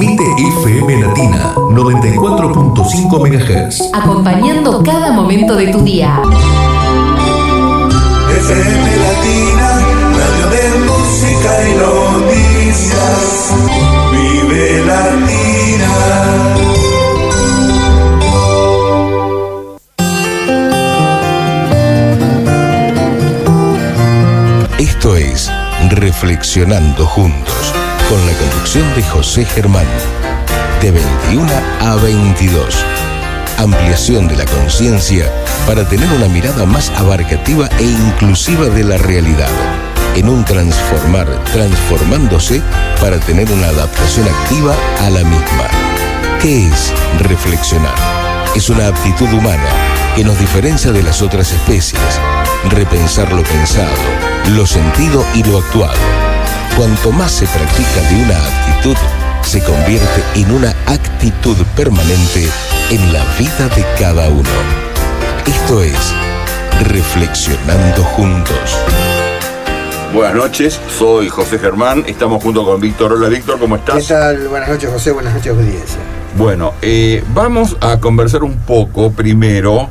Transmite FM Latina 94.5 MHz. Acompañando cada momento de tu día. FM Latina, radio de música y noticias. Vive Latina. Esto es Reflexionando Juntos, con la conducción de José Germán, de 21 a 22. Ampliación de la conciencia para tener una mirada más abarcativa e inclusiva de la realidad, en un transformar, transformándose para tener una adaptación activa a la misma. ¿Qué es reflexionar? Es una aptitud humana que nos diferencia de las otras especies. Repensar lo pensado, lo sentido y lo actuado. Cuanto más se practica de una actitud, se convierte en una actitud permanente en la vida de cada uno. Esto es Reflexionando Juntos. Buenas noches, soy José Germán, estamos junto con Víctor. Hola Víctor, ¿cómo estás? ¿Qué tal? Buenas noches José, buenas noches audiencia. Bueno, vamos a conversar un poco primero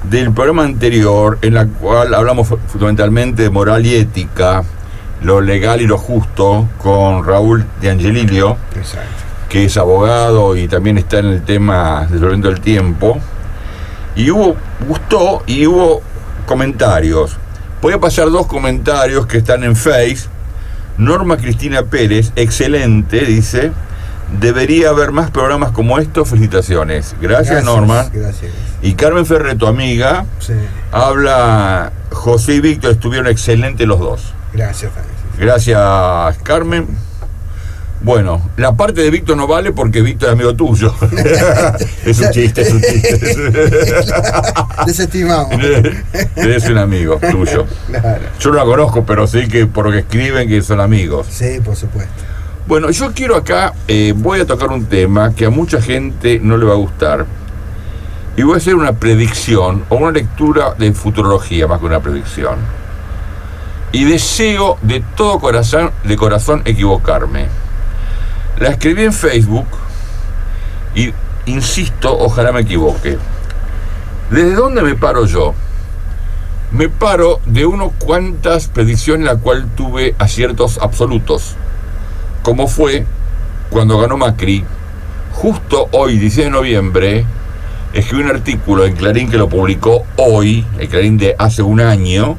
del programa anterior, en la cual hablamos fundamentalmente de moral y ética, lo legal y lo justo, con Raúl de Angelilio. Exacto. Que es abogado y también está en el tema del Solvento del Tiempo. Y gustó y hubo comentarios. Voy a pasar dos comentarios que están en Face. Norma Cristina Pérez, excelente, dice: debería haber más programas como estos, felicitaciones. Gracias Norma. Gracias. Y Carmen Ferre, tu amiga, Sí. habla: José y Víctor estuvieron excelentes los dos. Gracias, Francis. Gracias, Carmen. Bueno, la parte de Víctor no vale porque Víctor es amigo tuyo. Es un chiste. Desestimamos. Es un amigo tuyo. Claro. Yo no la conozco, pero sé que por lo que escriben que son amigos. Sí, por supuesto. Bueno, yo quiero acá, voy a tocar un tema que a mucha gente no le va a gustar. Y voy a hacer una predicción o una lectura de futurología más que una predicción. Y deseo de todo corazón equivocarme. La escribí en Facebook y insisto, ojalá me equivoque. ¿Desde dónde me paro yo? Me paro de unas cuantas predicciones en las cuales tuve aciertos absolutos, como fue cuando ganó Macri. Justo hoy, 16 de noviembre, escribí un artículo en Clarín que lo publicó hoy, el Clarín de hace un año,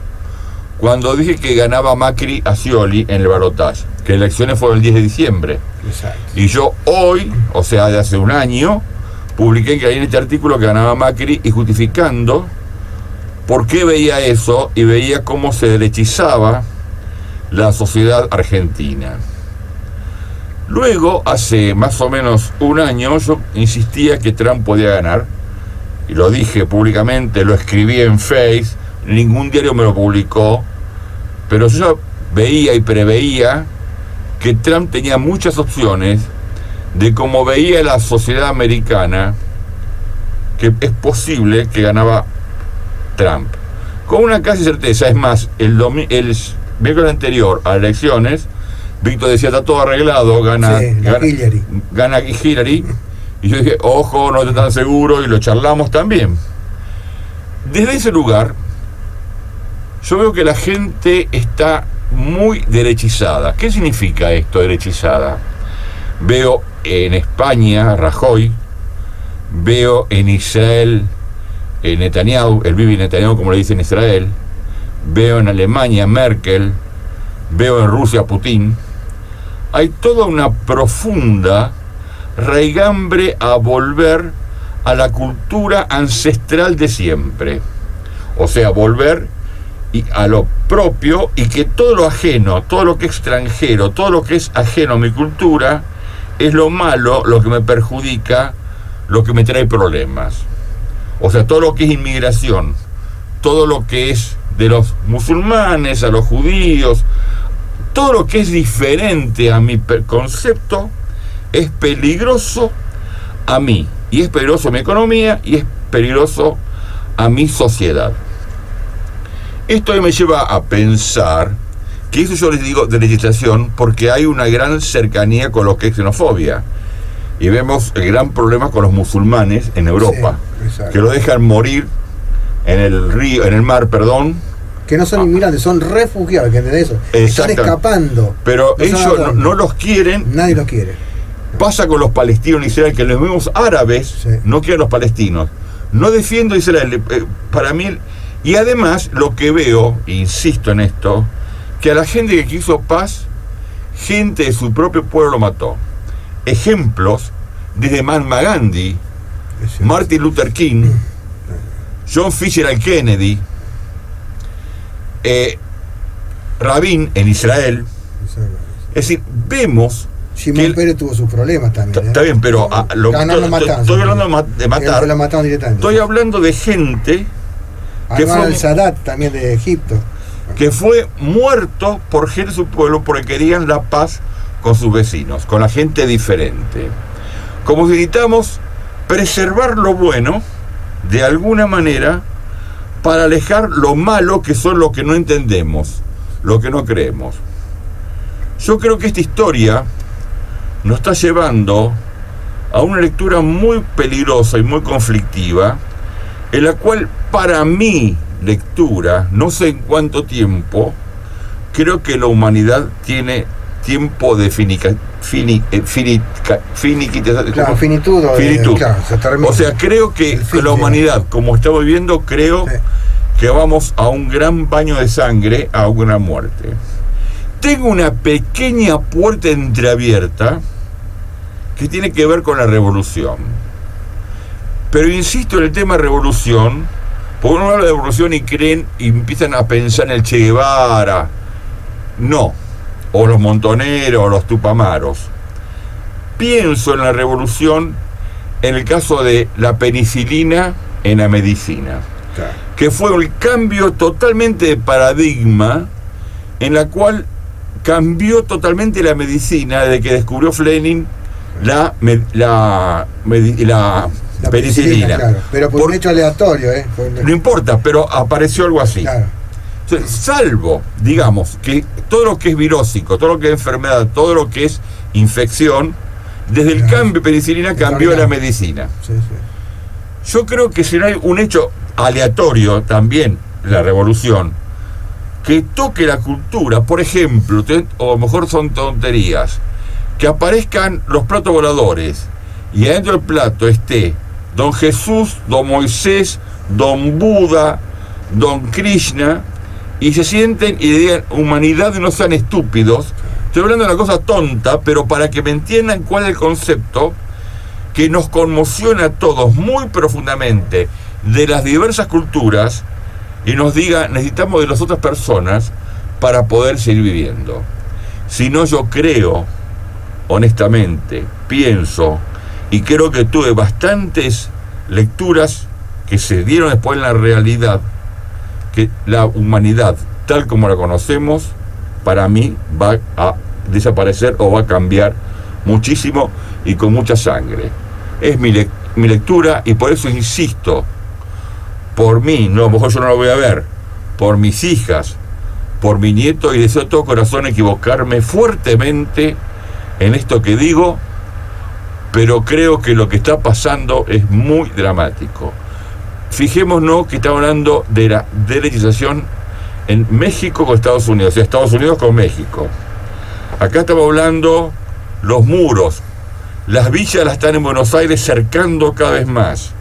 cuando dije que ganaba Macri a Scioli en el balotaje, que las elecciones fueron el 10 de diciembre. Exacto. Y yo hoy, o sea, de hace un año, publiqué en Clarín este artículo que ganaba Macri y justificando por qué veía eso y veía cómo se derechizaba la sociedad argentina. Luego, hace más o menos un año, yo insistía que Trump podía ganar, y lo dije públicamente, lo escribí en Face, ningún diario me lo publicó, pero yo veía y preveía que Trump tenía muchas opciones de cómo veía la sociedad americana, que es posible que ganaba Trump. Con una casi certeza. Es más, el miércoles anterior a las elecciones, Víctor decía: está todo arreglado, gana Hillary. Y yo dije: ojo, no estoy tan seguro, y lo charlamos también. Desde ese lugar, yo veo que la gente está muy derechizada. ¿Qué significa esto, derechizada? Veo en España Rajoy, veo en Israel Netanyahu, el Bibi Netanyahu como le dicen en Israel, veo en Alemania Merkel, veo en Rusia Putin. Hay toda una profunda raigambre a volver a la cultura ancestral de siempre. O sea, volver a lo propio, y que todo lo ajeno, todo lo que es extranjero, todo lo que es ajeno a mi cultura es lo malo, lo que me perjudica, lo que me trae problemas. O sea, todo lo que es inmigración, todo lo que es de los musulmanes a los judíos, todo lo que es diferente a mi concepto es peligroso a mí, y es peligroso a mi economía, y es peligroso a mi sociedad. Esto me lleva a pensar que eso yo les digo de legislación, porque hay una gran cercanía con lo que es xenofobia. Y vemos el gran problema con los musulmanes en Europa, Sí, exacto. que lo dejan morir en el mar, Que no son inmigrantes, son refugiados, ¿que entendés eso? Están Exacto. escapando. pero No saben ellos a dónde. no los quieren. Nadie los quiere. Pasa con los palestinos en Israel, que los mismos árabes Sí. no quieren los palestinos. No defiendo a Israel, para mí. Y además, lo que veo, insisto en esto, que a la gente que quiso paz, gente de su propio pueblo lo mató. Ejemplos, desde Mahatma Gandhi, Es cierto. Martin Luther King, John Fitzgerald Kennedy, Rabin en Israel. Es decir, vemos Shimon que Peres tuvo sus problemas también. está bien, pero No lo mataron. estoy hablando de matar. Lo mataron directamente. Estoy hablando de gente que Anwar fue- al-Sadat, también de Egipto. que fue muerto por gente de su pueblo porque querían la paz con sus vecinos, con la gente diferente. Como necesitamos preservar lo bueno de alguna manera para alejar lo malo, que son lo que no entendemos, lo que no creemos. Yo creo que esta historia nos está llevando a una lectura muy peligrosa y muy conflictiva, en la cual, para mi lectura, no sé en cuánto tiempo, creo que la humanidad tiene tiempo de Claro, finitud. finitud. Claro, se termina. O sea, creo que El fin, la humanidad, como estamos viviendo, creo Sí. que vamos a un gran baño de sangre, a una muerte. Tengo una pequeña puerta entreabierta que tiene que ver con la revolución. Pero insisto en el tema revolución, porque uno habla de revolución y creen y empiezan a pensar en el Che Guevara. No. O los montoneros, o los tupamaros. Pienso en la revolución en el caso de la penicilina en la medicina, Claro. que fue un cambio totalmente de paradigma, en la cual cambió totalmente la medicina desde que descubrió Fleming la La penicilina. claro. Pero por un hecho aleatorio, ¿eh? No importa, pero apareció algo así. Claro. Entonces, salvo, digamos, que todo lo que es virósico, todo lo que es enfermedad, todo lo que es infección, desde el Claro. cambio de penicilina cambió la Extraordinario. medicina. Sí, sí. Yo creo que si no hay un hecho aleatorio también, la revolución, que toque la cultura, por ejemplo, o a lo mejor son tonterías, que aparezcan los platos voladores y adentro del plato esté Don Jesús, Don Moisés, Don Buda, Don Krishna, y se sienten y digan humanidad y no sean estúpidos. Estoy hablando de una cosa tonta, pero para que me entiendan cuál es el concepto que nos conmociona a todos muy profundamente de las diversas culturas y nos diga, necesitamos de las otras personas para poder seguir viviendo. Si no, yo creo, honestamente, pienso, y creo que tuve bastantes lecturas que se dieron después en la realidad, que la humanidad, tal como la conocemos, para mí va a desaparecer o va a cambiar muchísimo y con mucha sangre. Es mi lectura, y por eso insisto, por mí, no, a lo mejor yo no lo voy a ver, por mis hijas, por mi nieto, y deseo de todo corazón equivocarme fuertemente en esto que digo, pero creo que lo que está pasando es muy dramático. Fijémonos que estamos hablando de la derechización en México con Estados Unidos, o sea, Estados Unidos con México. Acá estamos hablando los muros, las villas las están en Buenos Aires cercando cada vez más.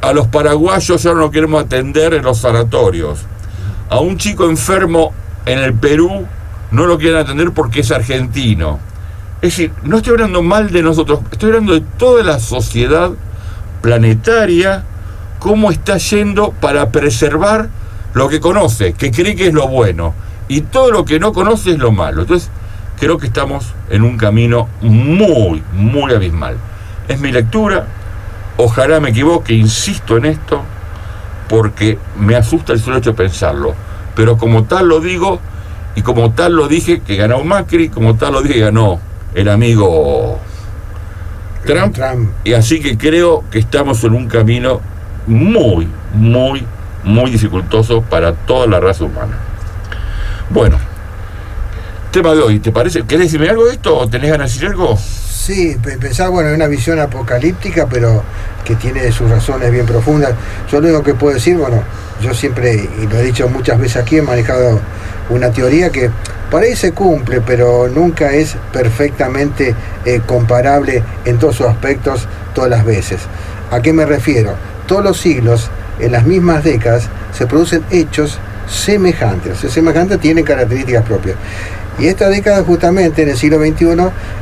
A los paraguayos ya no lo queremos atender en los sanatorios. A un chico enfermo en el Perú no lo quieren atender porque es argentino. Es decir, no estoy hablando mal de nosotros, estoy hablando de toda la sociedad planetaria, cómo está yendo para preservar lo que conoce, que cree que es lo bueno, y todo lo que no conoce es lo malo. Entonces, creo que estamos en un camino muy, muy abismal. Es mi lectura, ojalá me equivoque, insisto en esto, porque me asusta el solo hecho de pensarlo, pero como tal lo digo, y como tal lo dije que ganó Macri, como tal lo dije que ganó el amigo Trump, y así que creo que estamos en un camino muy, muy, muy dificultoso para toda la raza humana. Bueno, tema de hoy, ¿te parece? ¿Querés decirme algo de esto o tenés ganas de decir algo? Sí, pensar, bueno, en una visión apocalíptica, pero que tiene sus razones bien profundas. Yo lo único que puedo decir, bueno, yo siempre, y lo he dicho muchas veces aquí, he manejado una teoría que por ahí se cumple, pero nunca es perfectamente comparable en todos sus aspectos todas las veces. ¿A qué me refiero? Todos los siglos, en las mismas décadas, se producen hechos semejantes. O sea, semejantes tienen características propias. Y esta década justamente en el siglo XXI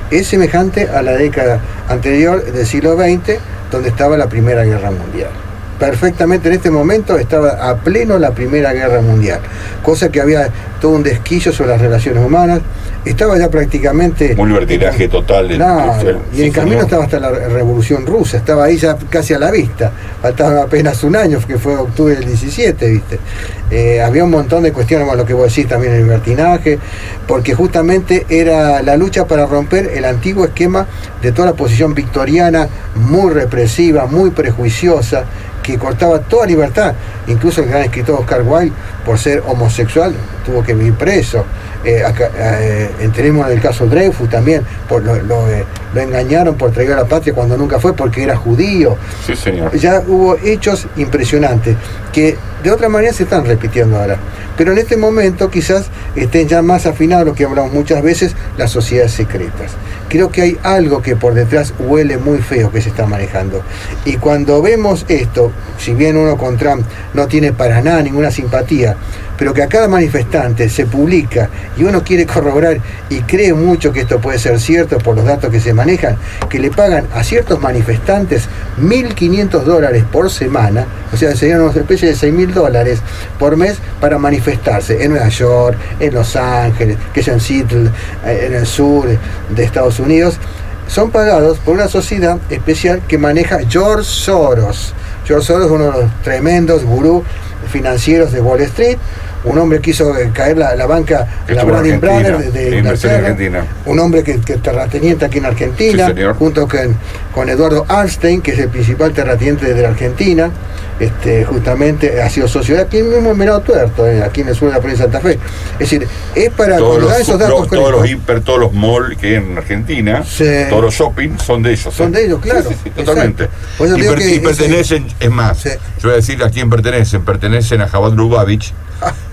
es semejante a la década anterior del siglo XX, donde estaba la Primera Guerra Mundial. Perfectamente en este momento estaba a pleno la Primera Guerra Mundial, cosa que había todo un desquillo sobre las relaciones humanas, estaba ya prácticamente... Un libertinaje total. Y en camino estaba hasta la Revolución Rusa, estaba ahí ya casi a la vista, faltaba apenas un año, que fue octubre del 17, ¿viste? Había un montón de cuestiones, bueno, lo que vos decís también, el libertinaje, porque justamente era la lucha para romper el antiguo esquema de toda la posición victoriana, muy represiva, muy prejuiciosa, que cortaba toda libertad. Incluso el gran escritor Oscar Wilde, por ser homosexual, tuvo que vivir preso. Tenemos el caso Dreyfus también, lo engañaron por traer a la patria cuando nunca fue, porque era judío. Sí, señor. Ya hubo hechos impresionantes que de otra manera se están repitiendo ahora, pero en este momento quizás estén ya más afinados, lo que hablamos muchas veces, las sociedades secretas. Creo que hay algo que por detrás huele muy feo que se está manejando, y cuando vemos esto, si bien uno con Trump no tiene para nada ninguna simpatía, pero que a cada manifestante se publica y uno quiere corroborar y cree mucho que esto puede ser cierto por los datos que se manejan, que le pagan a ciertos manifestantes $1.500 por semana, o sea, serían una especie de $6.000 por mes para manifestarse en Nueva York, en Los Ángeles, que sea en Seattle, en el sur de Estados Unidos. Son pagados por una sociedad especial que maneja George Soros. George Soros es uno de los tremendos gurús financieros de Wall Street, un hombre que hizo caer la banca, la Branding Brothers de Inglaterra, un hombre que terrateniente aquí en Argentina, sí, junto con Eduardo Arnstein, que es el principal terrateniente de la Argentina. Justamente ha sido socio de aquí mismo en Venado Tuerto, aquí en el sur de la provincia de Santa Fe. Es decir, es para colocar esos datos. Todos los hiper, todos los malls que hay en Argentina, sí, todos los shopping son de ellos. Son de ellos, claro. Sí, totalmente. Y pertenecen, es más, sí, yo voy a decir a quién pertenecen a Javad Lubavitch,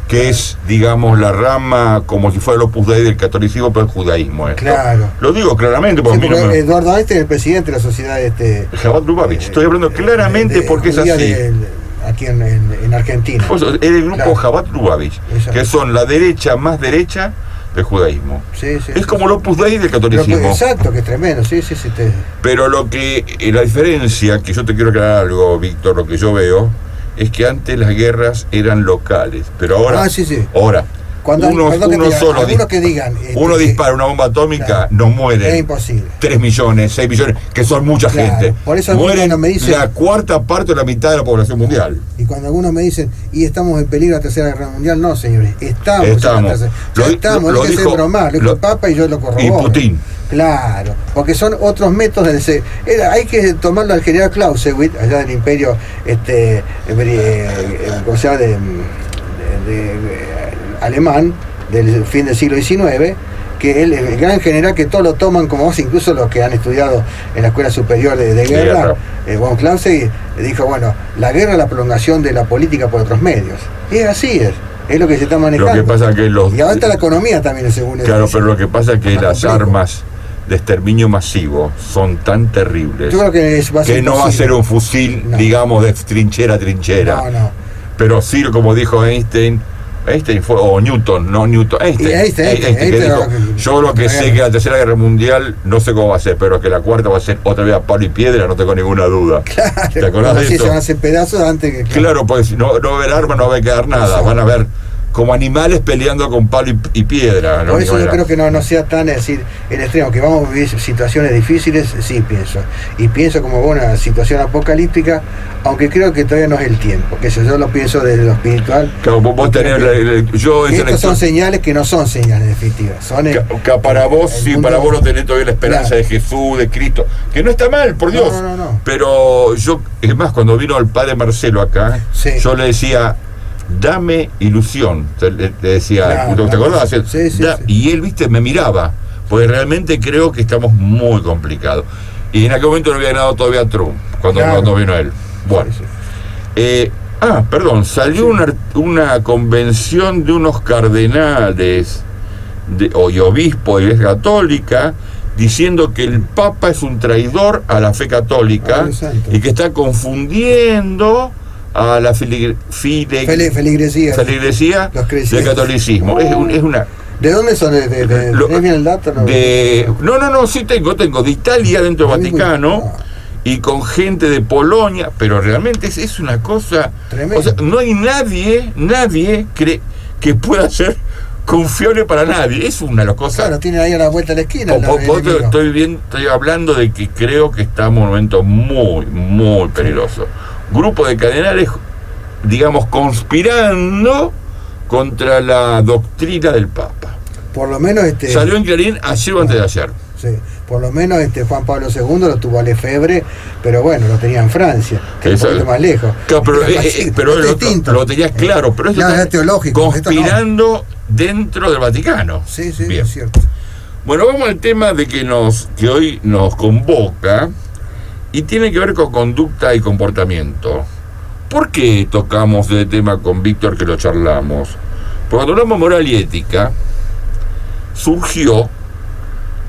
que es, digamos, la rama como si fuera el Opus Dei del catolicismo, pero el judaísmo. Claro. Lo digo claramente porque, Eduardo Einstein es el presidente de la sociedad Javad Lubavitch. Estoy hablando claramente porque es así. Aquí en Argentina. Pues, es el grupo Javad Lubavitch, que son la derecha más derecha del judaísmo. Sí, es como el Opus Dei del catolicismo. Exacto, que es tremendo, sí. Pero la diferencia, que yo te quiero aclarar algo, Víctor, lo que yo veo, es que antes las guerras eran locales, pero ahora, ahora uno dispara una bomba atómica, no mueren. Es imposible. 3 millones, 6 millones, que son mucha gente. Por eso mueren me dicen, la cuarta parte de la mitad de la población mundial. Y cuando algunos me dicen, y estamos en peligro de la Tercera Guerra Mundial, no, señores, estamos. Lo hay que ser bromar, el Papa y yo lo corroboro. Y Putin. Claro, porque son otros métodos hay que tomarlo al general Clausewitz, allá del imperio ¿cómo se llama? de alemán del fin del siglo XIX, que el gran general que todos lo toman como vos, incluso los que han estudiado en la Escuela Superior de Guerra, von Clausewitz dijo, bueno, la guerra es la prolongación de la política por otros medios. Y así es lo que se está manejando. Lo que pasa que y ahora está la economía también, según claro, pero lo que pasa es que las armas de exterminio masivo son tan terribles. Yo creo que no va a ser un fusil, digamos, de trinchera a trinchera. No. Pero sí, como dijo Einstein fue, o Newton, yo lo que sé que la Tercera Guerra Mundial, no sé cómo va a ser, pero que la cuarta va a ser otra vez a palo y piedra, no tengo ninguna duda. Claro, ¿te acordás de eso? Se van a hacer pedazos antes que... Claro, pues no va a haber armas, no va a quedar nada, exacto. Van a ver como animales peleando con palo y piedra. Por eso yo creo que no sea tan, es decir, el extremo, que vamos a vivir situaciones difíciles, sí pienso. Y pienso como una situación apocalíptica, aunque creo que todavía no es el tiempo, que eso yo lo pienso desde lo espiritual. Claro, vos tenés estos son señales que no son señales definitivas. Son para vos, sí, para vos no tenés todavía la esperanza de Jesús, de Cristo, que no está mal, por Dios. No. Pero yo, es más, cuando vino el padre Marcelo acá, sí, yo le decía, dame ilusión, le decía, ¿te acordás? Sí. Y él, viste, me miraba, Porque realmente creo que estamos muy complicados. Y en aquel momento no había ganado todavía Trump, cuando vino él. Bueno. Perdón, salió una convención de unos cardenales y obispos de la Iglesia Católica diciendo que el Papa es un traidor a la fe católica y que está confundiendo a la feligresía del catolicismo. Es una... ¿De dónde son? ¿Tenés bien el dato? No, sí tengo de Italia dentro del Vaticano y con gente de Polonia, pero realmente es una cosa tremenda. O sea, no hay nadie que pueda ser confiable para nadie. Es una de las cosas. Claro, tienen ahí a la vuelta de la esquina. Estoy hablando de que creo que estamos en un momento muy, muy peligroso. Grupo de cardenales, digamos, conspirando contra la doctrina del Papa. Por lo menos salió en Clarín ayer o antes de ayer. Sí, por lo menos Juan Pablo II lo tuvo a Lefebvre, pero bueno, lo tenía en Francia, que es un poquito más lejos. Claro, pero lo tenías claro, pero eso es teológico. Conspirando dentro del Vaticano. Sí, bien. Es cierto. Bueno, vamos al tema de que hoy nos convoca y tiene que ver con conducta y comportamiento. ¿Por qué tocamos el tema con Víctor que lo charlamos? Porque cuando hablamos de moral y ética, surgió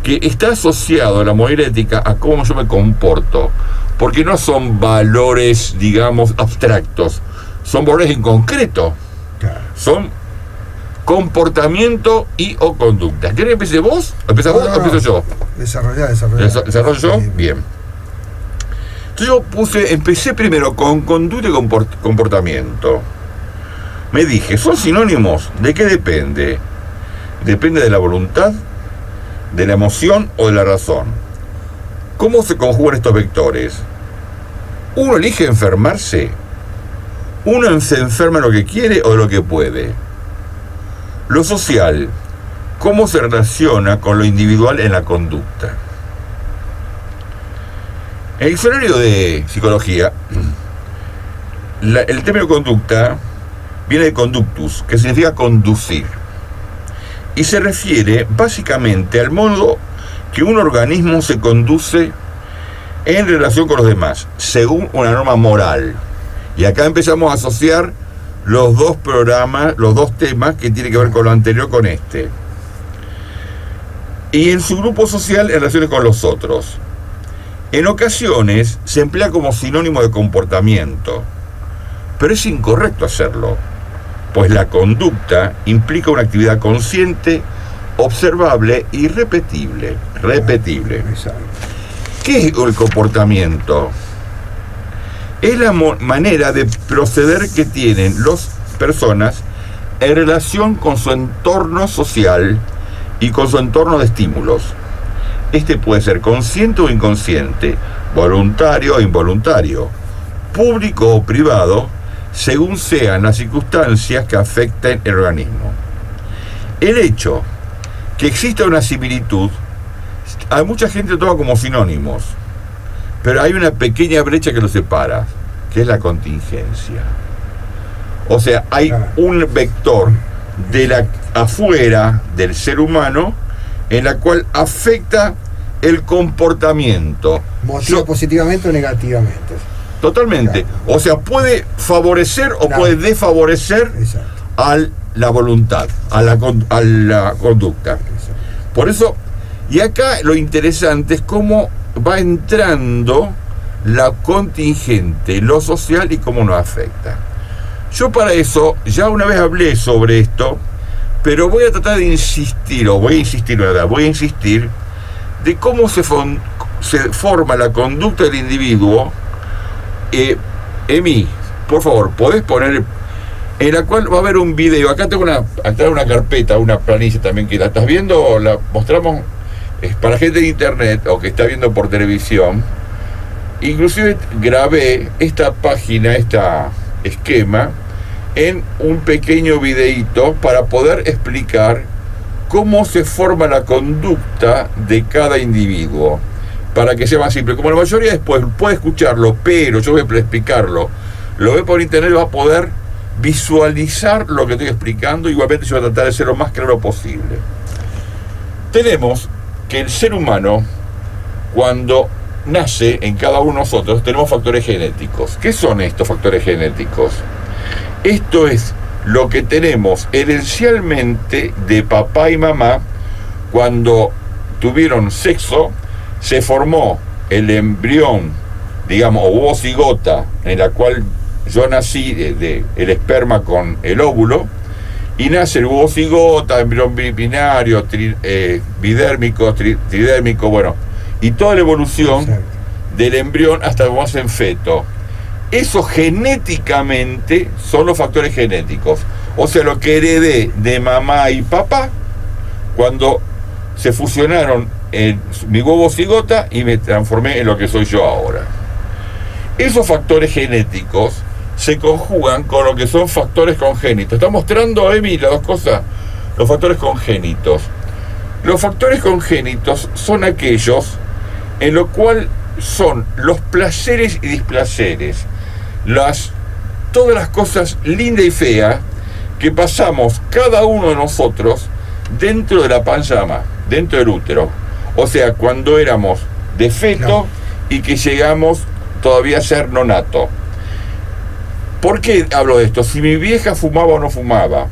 que está asociado la moral y ética a cómo yo me comporto, porque no son valores, digamos, abstractos, son valores en concreto, son comportamiento y o conducta. ¿Querés que empiece vos? ¿Empezás vos o empiezo yo? ¿Desarrollo yo? Sí. Bien. Entonces yo empecé primero con conducta y comportamiento. Me dije, ¿son sinónimos? ¿De qué depende? Depende de la voluntad, de la emoción o de la razón. ¿Cómo se conjugan estos vectores? Uno elige enfermarse. Uno se enferma de lo que quiere o de lo que puede. Lo social, ¿cómo se relaciona con lo individual en la conducta? En el diccionario de psicología, el término conducta viene de conductus, que significa conducir, y se refiere básicamente al modo que un organismo se conduce en relación con los demás, según una norma moral. Y acá empezamos a asociar los dos temas que tienen que ver con lo anterior con este. Y en su grupo social, en relaciones con los otros. En ocasiones se emplea como sinónimo de comportamiento, pero es incorrecto hacerlo, pues la conducta implica una actividad consciente, observable y repetible. ¿Qué es el comportamiento? Es la manera de proceder que tienen las personas en relación con su entorno social y con su entorno de estímulos. Este puede ser consciente o inconsciente, voluntario o involuntario, público o privado, según sean las circunstancias que afecten el organismo. El hecho que exista una similitud, a mucha gente lo toma como sinónimos, pero hay una pequeña brecha que los separa, que es la contingencia. O sea, hay un vector de afuera del ser humano en la cual afecta el comportamiento. Motiva positivamente o negativamente. Totalmente. Claro. O sea, puede favorecer o puede desfavorecer a la voluntad, a la conducta. Exacto. Por eso, y acá lo interesante es cómo va entrando la contingente, lo social y cómo nos afecta. Yo para eso, ya una vez hablé sobre esto, pero voy a tratar de insistir de cómo se forma la conducta del individuo. Emi, por favor, podés poner, en la cual va a haber un video. Acá tengo una carpeta, una planilla también que la estás viendo, la mostramos, es para gente de internet o que está viendo por televisión. Inclusive grabé esta página, esquema, en un pequeño videíto para poder explicar cómo se forma la conducta de cada individuo, para que sea más simple. Como la mayoría después puede escucharlo, pero yo voy a explicarlo, lo ve por internet, va a poder visualizar lo que estoy explicando. Igualmente yo voy a tratar de ser lo más claro posible. Tenemos que el ser humano, cuando nace en cada uno de nosotros, tenemos factores genéticos. ¿Qué son estos factores genéticos? Esto es lo que tenemos herencialmente de papá y mamá. Cuando tuvieron sexo, se formó el embrión, digamos, o ovocigota, en la cual yo nací el esperma con el óvulo, y nace el ovocigota, embrión binario, bidérmico, tridérmico, bueno, y toda la evolución del embrión hasta que vamos en feto. Eso genéticamente son los factores genéticos. O sea, lo que heredé de mamá y papá cuando se fusionaron en mi huevo cigota y me transformé en lo que soy yo ahora. Esos factores genéticos se conjugan con lo que son factores congénitos. Está mostrando, Emi, las dos cosas. Los factores congénitos. Los factores congénitos son aquellos en lo cual son los placeres y displaceres, todas las cosas lindas y feas que pasamos cada uno de nosotros dentro de la panza de mamá, dentro del útero. O sea, cuando éramos de feto y que llegamos todavía a ser nonato. ¿Por qué hablo de esto? Si mi vieja fumaba o no fumaba,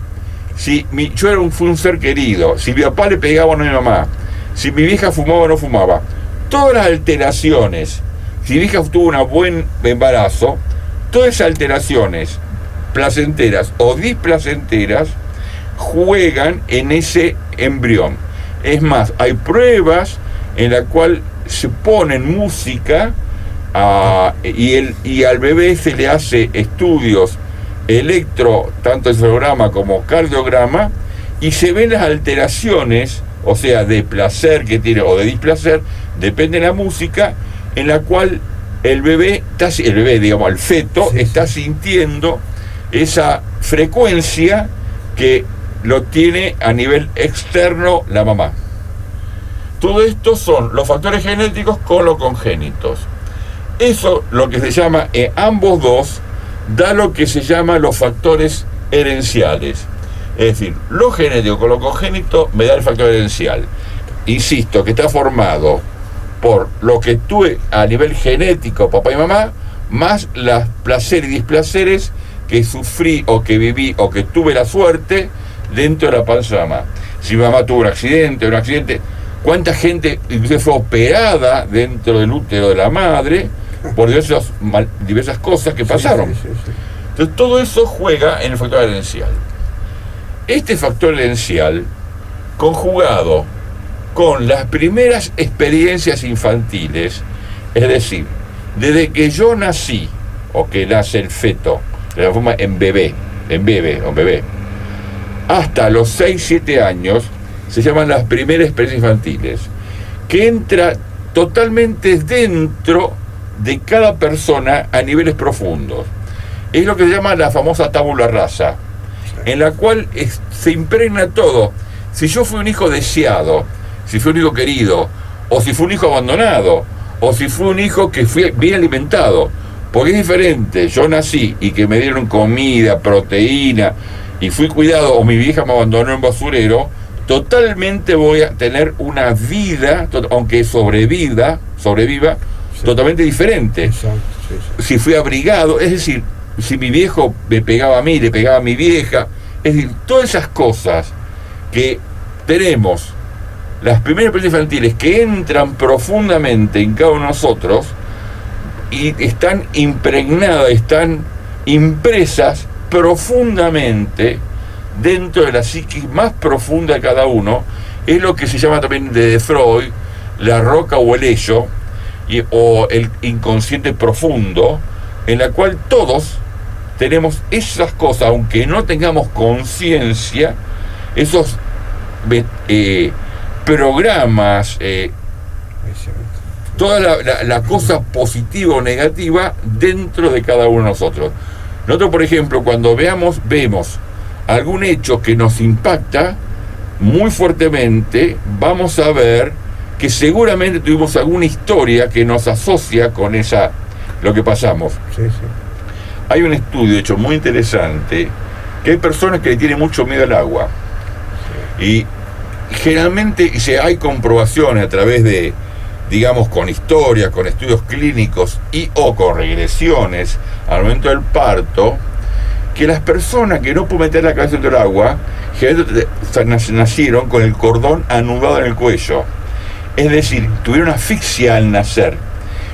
si yo fui un ser querido, si mi papá le pegaba o no a mi mamá, si mi vieja fumaba o no fumaba, todas las alteraciones, si mi vieja tuvo un buen embarazo, todas esas alteraciones placenteras o displacenteras juegan en ese embrión. Es más, hay pruebas en las cuales se ponen música y al bebé se le hace estudios tanto encefalograma como cardiograma, y se ven las alteraciones, o sea, de placer que tiene o de displacer, depende de la música, en la cual el bebé, digamos, el feto, está sintiendo esa frecuencia que lo tiene a nivel externo la mamá. Todo esto son los factores genéticos con los congénitos. Eso, lo que se llama, ambos dos, da lo que se llama los factores herenciales. Es decir, lo genético con lo congénito me da el factor herencial. Insisto, que está formado por lo que tuve a nivel genético, papá y mamá, más los placeres y displaceres que sufrí o que viví o que tuve la suerte dentro de la panza de mamá. Si mi mamá tuvo un accidente, ¿cuánta gente incluso fue operada dentro del útero de la madre por diversas cosas que pasaron? Entonces todo eso juega en el factor herencial. Este factor herencial, conjugado con las primeras experiencias infantiles, es decir, desde que yo nací, o que nace el feto, de la forma en bebé, hasta los 6-7 años, se llaman las primeras experiencias infantiles, que entra totalmente dentro de cada persona a niveles profundos. Es lo que se llama la famosa tabula rasa, en la cual se impregna todo. Si yo fui un hijo deseado, si fui un hijo querido, o si fui un hijo abandonado, o si fui un hijo que fui bien alimentado, porque es diferente, yo nací y que me dieron comida, proteína, y fui cuidado, o mi vieja me abandonó en basurero, totalmente voy a tener una vida, aunque sobreviva, totalmente diferente. Exacto, sí. Si fui abrigado, es decir, si mi viejo me pegaba a mí, le pegaba a mi vieja, es decir, todas esas cosas que tenemos, las primeras experiencias infantiles que entran profundamente en cada uno de nosotros y están impregnadas, están impresas profundamente dentro de la psiquis más profunda de cada uno, es lo que se llama también de Freud la roca o el ello, o el inconsciente profundo, en la cual todos tenemos esas cosas, aunque no tengamos conciencia, esos programas, toda la cosa positiva o negativa dentro de cada uno de nosotros. Nosotros, por ejemplo, cuando vemos algún hecho que nos impacta muy fuertemente, vamos a ver que seguramente tuvimos alguna historia que nos asocia con lo que pasamos. Sí. Hay un estudio hecho muy interesante, que hay personas que le tienen mucho miedo al agua. Y generalmente hay comprobaciones a través de, digamos, con historia, con estudios clínicos y o con regresiones al momento del parto, que las personas que no pueden meter la cabeza dentro del agua, generalmente nacieron con el cordón anudado en el cuello. Es decir, tuvieron asfixia al nacer.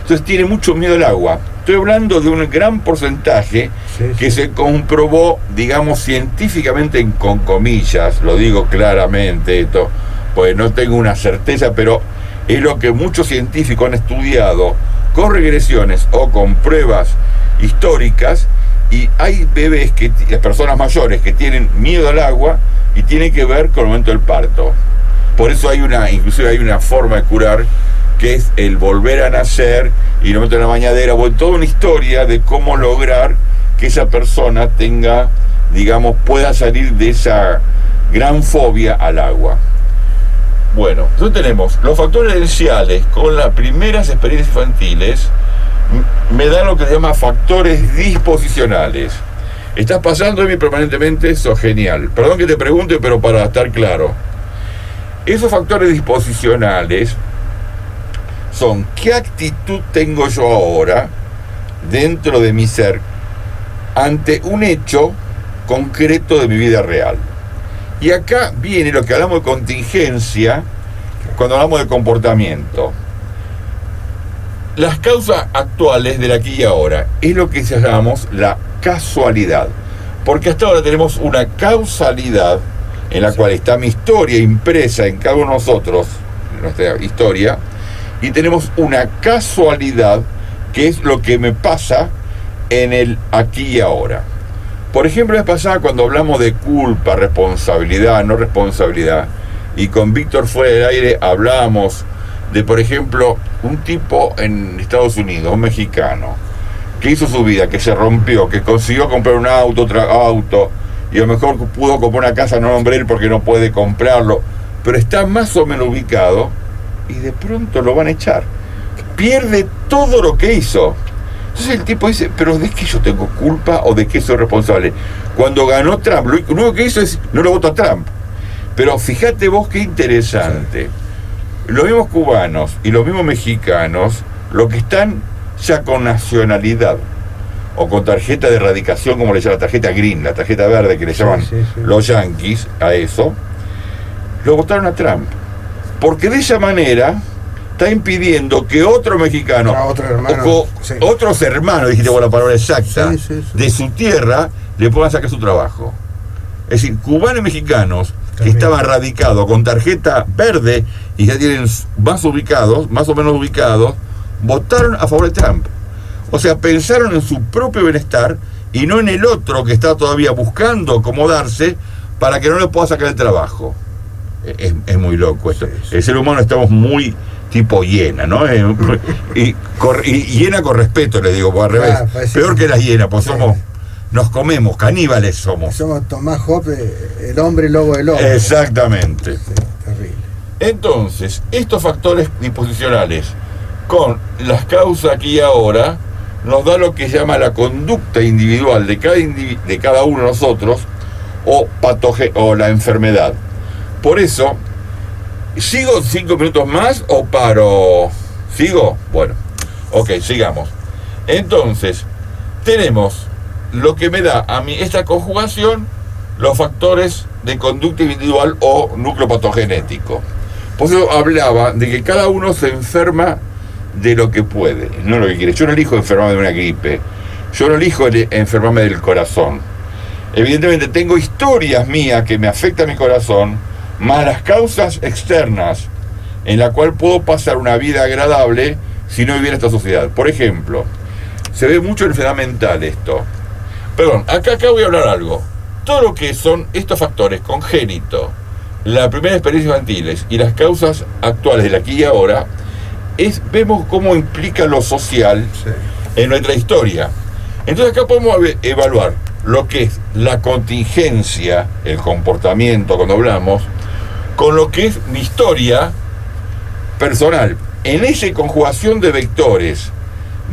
Entonces tiene mucho miedo al agua. Estoy hablando de un gran porcentaje que se comprobó, digamos, científicamente, con comillas, lo digo claramente esto, pues no tengo una certeza, pero es lo que muchos científicos han estudiado con regresiones o con pruebas históricas, y hay bebés, las personas mayores, que tienen miedo al agua y tienen que ver con el momento del parto. Por eso inclusive hay una forma de curar, que es el volver a nacer y lo meto en la bañadera, toda una historia de cómo lograr que esa persona tenga, digamos, pueda salir de esa gran fobia al agua. Bueno, entonces tenemos los factores herenciales con las primeras experiencias infantiles, me dan lo que se llama factores disposicionales. Estás pasando de mí permanentemente, eso genial. Perdón que te pregunte, pero para estar claro. Esos factores disposicionales son qué actitud tengo yo ahora dentro de mi ser ante un hecho concreto de mi vida real. Y acá viene lo que hablamos de contingencia cuando hablamos de comportamiento. Las causas actuales del aquí y ahora es lo que llamamos la casualidad, porque hasta ahora tenemos una causalidad en la cual está mi historia impresa en cada uno de nosotros, nuestra historia, y tenemos una casualidad que es lo que me pasa en el aquí y ahora. Por ejemplo, la vez pasada, cuando hablamos de culpa, responsabilidad, no responsabilidad, y con Víctor fuera del aire hablábamos de, por ejemplo, un tipo en Estados Unidos, un mexicano, que hizo su vida, que se rompió, que consiguió comprar un auto, otro auto, y a lo mejor pudo comprar una casa, no nombré él porque no puede comprarlo, pero está más o menos ubicado, y de pronto lo van a echar. Pierde todo lo que hizo. Entonces el tipo dice, pero ¿de qué yo tengo culpa o de qué soy responsable? Cuando ganó Trump, lo único que hizo es, no lo votó a Trump. Pero fíjate vos qué interesante. Los mismos cubanos y los mismos mexicanos, lo que están ya con nacionalidad o con tarjeta de erradicación, como le llaman, la tarjeta green, la tarjeta verde que le llaman los yanquis a eso, lo votaron a Trump. Porque de esa manera está impidiendo que otro mexicano, otros hermanos, dijiste la palabra exacta, de su tierra, le puedan sacar su trabajo. Es decir, cubanos y mexicanos que estaban radicados con tarjeta verde y ya tienen más o menos ubicados, votaron a favor de Trump. O sea, pensaron en su propio bienestar y no en el otro que está todavía buscando acomodarse para que no le pueda sacar el trabajo. Es muy loco esto. El ser humano estamos muy tipo hiena, ¿no? Y hiena con respeto, le digo, al revés. Peor que las hienas, pues nos comemos, caníbales somos. Somos Tomás Hoppe, el hombre lobo del hombre. Exactamente. Sí, terrible. Entonces, estos factores disposicionales con las causas aquí y ahora nos da lo que se llama la conducta individual de cada uno de nosotros o la enfermedad. Por eso, ¿sigo 5 minutos más o paro? ¿Sigo? Bueno, ok, sigamos. Entonces, tenemos lo que me da a mí esta conjugación, los factores de conducta individual o núcleo patogenético. Por eso hablaba de que cada uno se enferma de lo que puede, no lo que quiere. Yo no elijo enfermarme de una gripe, yo no elijo enfermarme del corazón. Evidentemente tengo historias mías que me afectan mi corazón, más las causas externas en la cual puedo pasar una vida agradable si no viviera en esta sociedad. Por ejemplo, se ve mucho en enfermedad mental esto. Perdón, acá voy a hablar algo. Todo lo que son estos factores congénitos, la primera experiencia infantiles y las causas actuales del aquí y ahora, vemos cómo implica lo social en nuestra historia. Entonces acá podemos evaluar lo que es la contingencia, el comportamiento cuando hablamos, con lo que es mi historia personal. En esa conjugación de vectores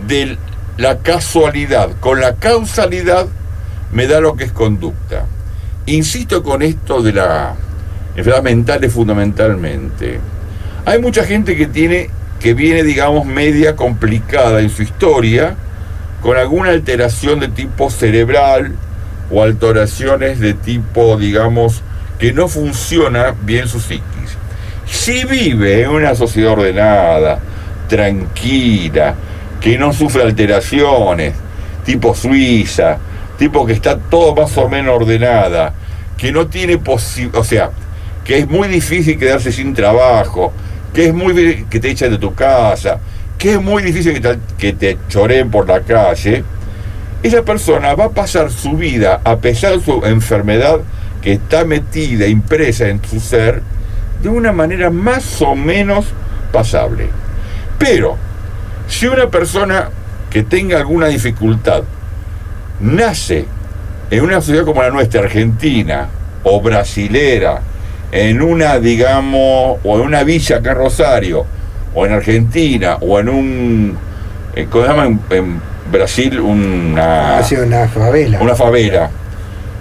de la casualidad con la causalidad me da lo que es conducta. Insisto con esto de enfermedades mentales fundamentalmente. Hay mucha gente que viene, digamos, media complicada en su historia, con alguna alteración de tipo cerebral o alteraciones de tipo, digamos, que no funciona bien su psiquis. Si vive en una sociedad ordenada, tranquila, que no sufre alteraciones, tipo Suiza, tipo que está todo más o menos ordenada, que no tiene o sea, que es muy difícil quedarse sin trabajo, que es muy difícil que te echen de tu casa, que es muy difícil que te choreen por la calle, esa persona va a pasar su vida, a pesar de su enfermedad que está metida, impresa en su ser, de una manera más o menos pasable. Pero, si una persona que tenga alguna dificultad nace en una sociedad como la nuestra, Argentina, o brasilera, en una, digamos, o en una villa acá en Rosario, o en Argentina, o en un, ¿cómo se llama en Brasil? Una favela. Una favela.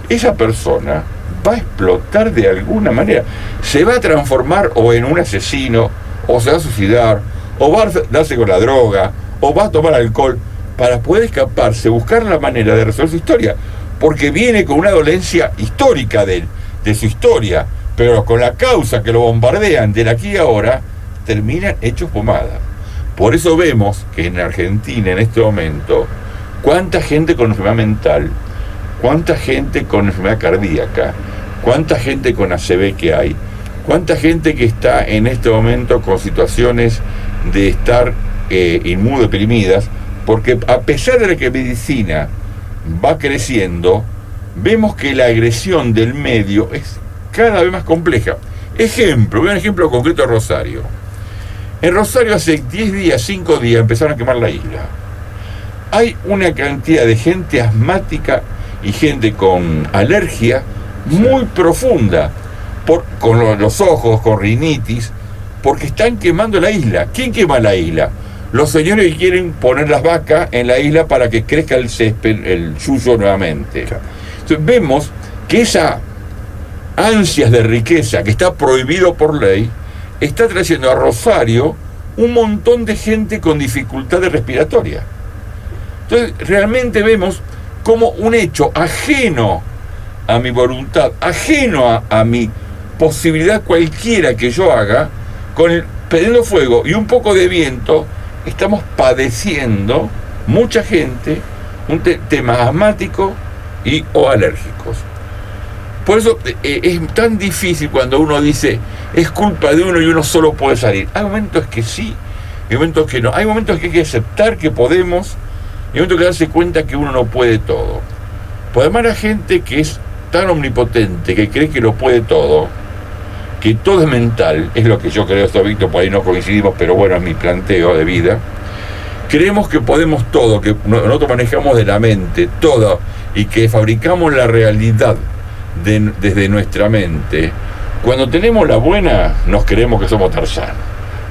Esa persona va a explotar de alguna manera. Se va a transformar o en un asesino, o se va a suicidar, o va a darse con la droga, o va a tomar alcohol, para poder escaparse, buscar la manera de resolver su historia, porque viene con una dolencia histórica de su historia, pero con la causa que lo bombardean del aquí y ahora, terminan hechos pomada. Por eso vemos que en Argentina, en este momento, cuánta gente con enfermedad mental, cuánta gente con enfermedad cardíaca, cuánta gente con ACV que hay, cuánta gente que está en este momento con situaciones de estar inmunodeprimidas, porque a pesar de que la medicina va creciendo, vemos que la agresión del medio es cada vez más compleja. Ejemplo, voy a un ejemplo concreto de Rosario. En Rosario hace 10 días, 5 días, empezaron a quemar la isla. Hay una cantidad de gente asmática y gente con alergia muy profunda, con los ojos, con rinitis, porque están quemando la isla. ¿Quién quema la isla? Los señores que quieren poner las vacas en la isla para que crezca el césped, el yuyo nuevamente. Claro. Entonces vemos que esa ansias de riqueza que está prohibido por ley está trayendo a Rosario un montón de gente con dificultades respiratorias. Entonces realmente vemos como un hecho ajeno a mi voluntad, ajeno a mi posibilidad cualquiera que yo haga, con el prendiendo fuego y un poco de viento, estamos padeciendo mucha gente un tema asmático o alérgicos. Por eso es tan difícil cuando uno dice es culpa de uno y uno solo puede salir. Hay momentos que sí, hay momentos que no. Hay momentos que hay que aceptar que podemos, y hay momentos que darse cuenta que uno no puede todo. Por además la gente que es tan omnipotente, que cree que lo puede todo, que todo es mental, es lo que yo creo, esto Víctor, por ahí no coincidimos, pero bueno, es mi planteo de vida. Creemos que podemos todo, que nosotros manejamos de la mente todo, y que fabricamos la realidad desde nuestra mente. Cuando tenemos la buena, nos creemos que somos Tarzán,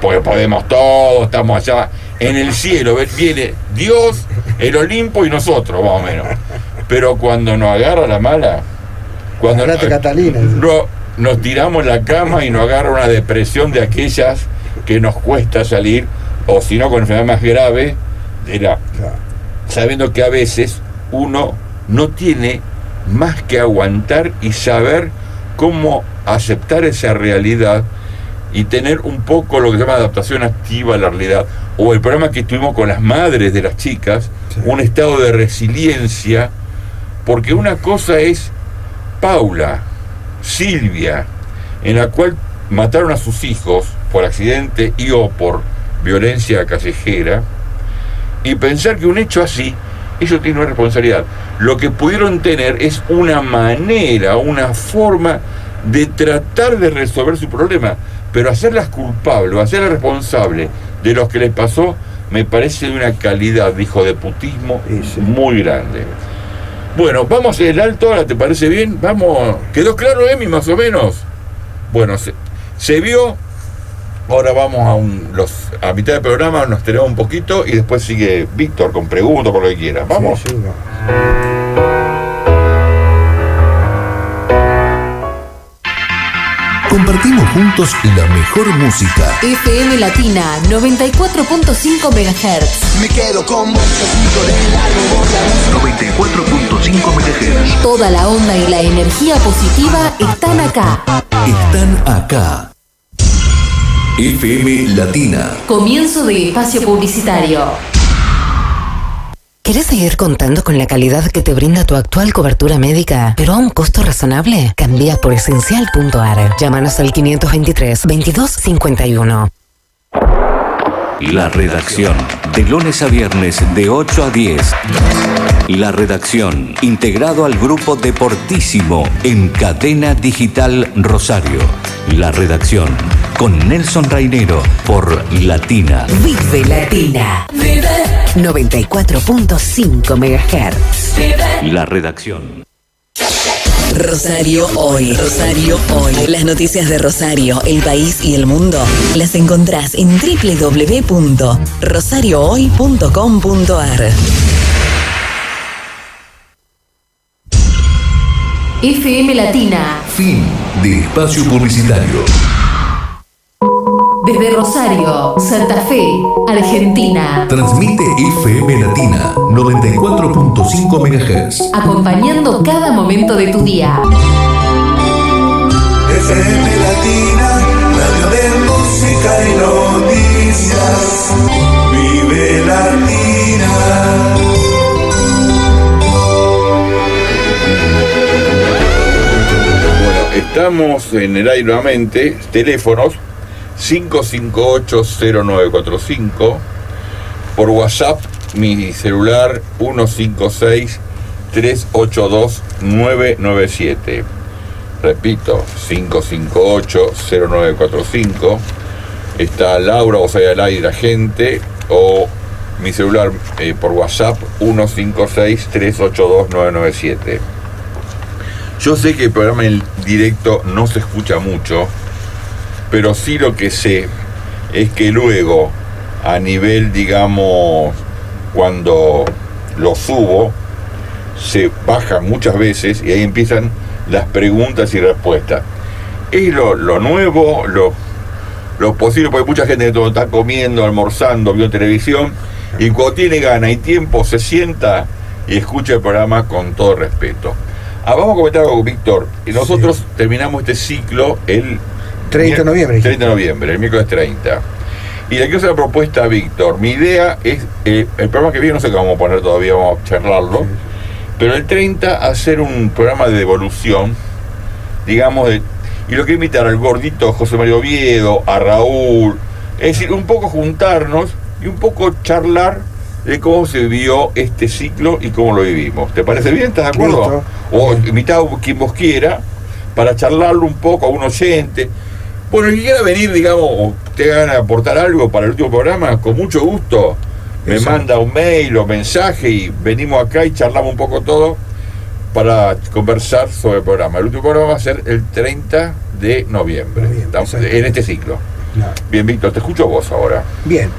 porque podemos todo, estamos allá en el cielo, viene Dios, el Olimpo y nosotros, más o menos. Pero cuando nos agarra la mala, cuando Catalina, nos tiramos en la cama y nos agarra una depresión de aquellas que nos cuesta salir, o si no con enfermedad más grave, sabiendo que a veces uno no tiene más que aguantar y saber cómo aceptar esa realidad y tener un poco lo que se llama adaptación activa a la realidad, o el programa que tuvimos con las madres de las chicas, un estado de resiliencia, porque una cosa es Paula, Silvia, en la cual mataron a sus hijos por accidente y o por violencia callejera, y pensar que un hecho así, ellos tienen una responsabilidad. Lo que pudieron tener es una manera, una forma de tratar de resolver su problema, pero hacerlas culpables, hacerlas responsables de lo que les pasó, me parece de una calidad de hijo de putismo muy grande. Bueno, vamos a hacer el alto ahora, ¿te parece bien? Vamos, ¿quedó claro, Emi, más o menos? Bueno, se vio. Ahora vamos a mitad del programa, nos tenemos un poquito y después sigue Víctor con preguntas, por lo que quiera. ¿Vamos? Sí, vamos. Compartimos juntos la mejor música. FM Latina 94.5 MHz. Me quedo con vos, yo sigo de largo, 94.5 MHz. Toda la onda y la energía positiva están acá. Están acá. FM Latina. Comienzo de espacio publicitario. ¿Querés seguir contando con la calidad que te brinda tu actual cobertura médica, pero a un costo razonable? Cambia por Esencial.ar. Llámanos al 523-2251. La redacción, de lunes a viernes de 8 a 10. La redacción, integrado al grupo Deportísimo en Cadena Digital Rosario. La redacción, con Nelson Rainero por Latina. Vive Latina. 94.5 MHz. La redacción. Rosario Hoy. Rosario Hoy. Las noticias de Rosario, el país y el mundo las encontrás en www.rosariohoy.com.ar. FM Latina. Fin de espacio publicitario. Desde Rosario, Santa Fe, Argentina. Transmite FM Latina 94.5 MHz. Acompañando cada momento de tu día. FM Latina, radio de música y noticias. Vive Latina. Bueno, estamos en el aire nuevamente. Teléfonos 558-0945, por WhatsApp mi celular 156-382-997. Repito, 558-0945. Está Laura, vos ahí al aire, la gente, o mi celular por WhatsApp 156-382-997. Yo sé que el programa en directo no se escucha mucho, pero sí lo que sé es que luego, a nivel, digamos, cuando lo subo, se baja muchas veces y ahí empiezan las preguntas y respuestas. Es lo nuevo, lo posible, porque mucha gente está comiendo, almorzando, viendo televisión, y cuando tiene gana y tiempo se sienta y escucha el programa con todo respeto. Vamos a comentar algo, Víctor. Nosotros terminamos este ciclo el 30 de noviembre. 30 de noviembre, el miércoles 30. Y le quiero hacer una propuesta a Víctor. Mi idea es, el programa que viene no sé qué vamos a poner todavía, vamos a charlarlo, sí. Pero el 30 hacer un programa de devolución, digamos, y lo quiero invitar al gordito José Mario Oviedo, a Raúl, es decir, un poco juntarnos y un poco charlar de cómo se vivió este ciclo y cómo lo vivimos. ¿Te parece bien? ¿Estás de acuerdo? Listo. O invitar a quien vos quiera para charlarlo un poco a un oyente. Bueno, el que quiera venir, digamos, o te hagan aportar algo para el último programa, con mucho gusto, me manda un mail o mensaje y venimos acá y charlamos un poco todo para conversar sobre el programa. El último programa va a ser el 30 de noviembre, en este ciclo. Claro. Bien, Víctor, te escucho vos ahora. Bien,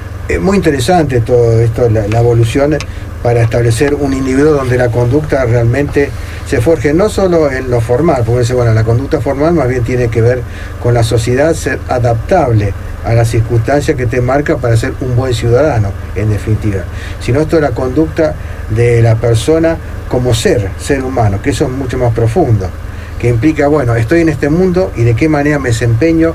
muy interesante todo esto, la evolución para establecer un individuo donde la conducta realmente se forje, no solo en lo formal, porque dice, bueno, la conducta formal más bien tiene que ver con la sociedad, ser adaptable a las circunstancias que te marca para ser un buen ciudadano, en definitiva. Sino esto es la conducta de la persona como ser humano, que eso es mucho más profundo, que implica, bueno, estoy en este mundo y de qué manera me desempeño,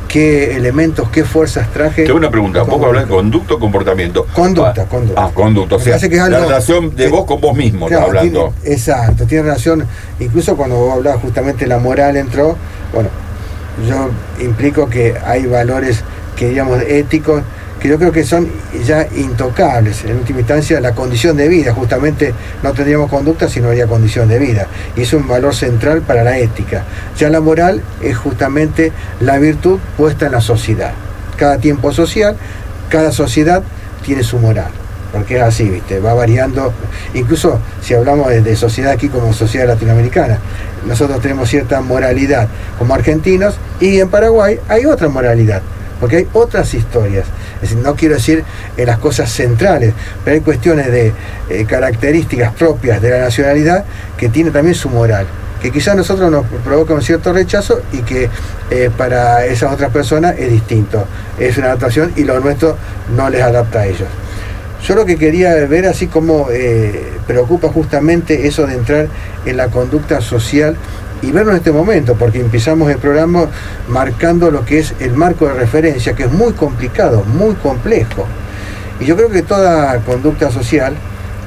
qué elementos, qué fuerzas traje. Tengo una pregunta, ¿vos hablas de conducta o comportamiento? Conducta. Conducta, o sea, que es algo, la relación de vos con vos mismo, claro, estás hablando. Exacto, tiene relación, incluso cuando vos hablabas justamente la moral entró, bueno, yo implico que hay valores que digamos éticos, que yo creo que son ya intocables. En última instancia, la condición de vida, justamente no tendríamos conducta si no habría condición de vida. Y es un valor central para la ética. Ya la moral es justamente la virtud puesta en la sociedad. Cada tiempo social, cada sociedad tiene su moral. Porque es así, ¿viste? Va variando. Incluso si hablamos de sociedad aquí como sociedad latinoamericana, nosotros tenemos cierta moralidad como argentinos, y en Paraguay hay otra moralidad, porque hay otras historias. Es decir, no quiero decir las cosas centrales, pero hay cuestiones de características propias de la nacionalidad que tiene también su moral. que quizás a nosotros nos provoca un cierto rechazo y que para esas otras personas es distinto, es una adaptación y lo nuestro no les adapta a ellos. Yo lo que quería ver así como preocupa justamente eso de entrar en la conducta social y verlo en este momento, porque empezamos el programa marcando lo que es el marco de referencia, que es muy complicado, muy complejo. Y yo creo que toda conducta social,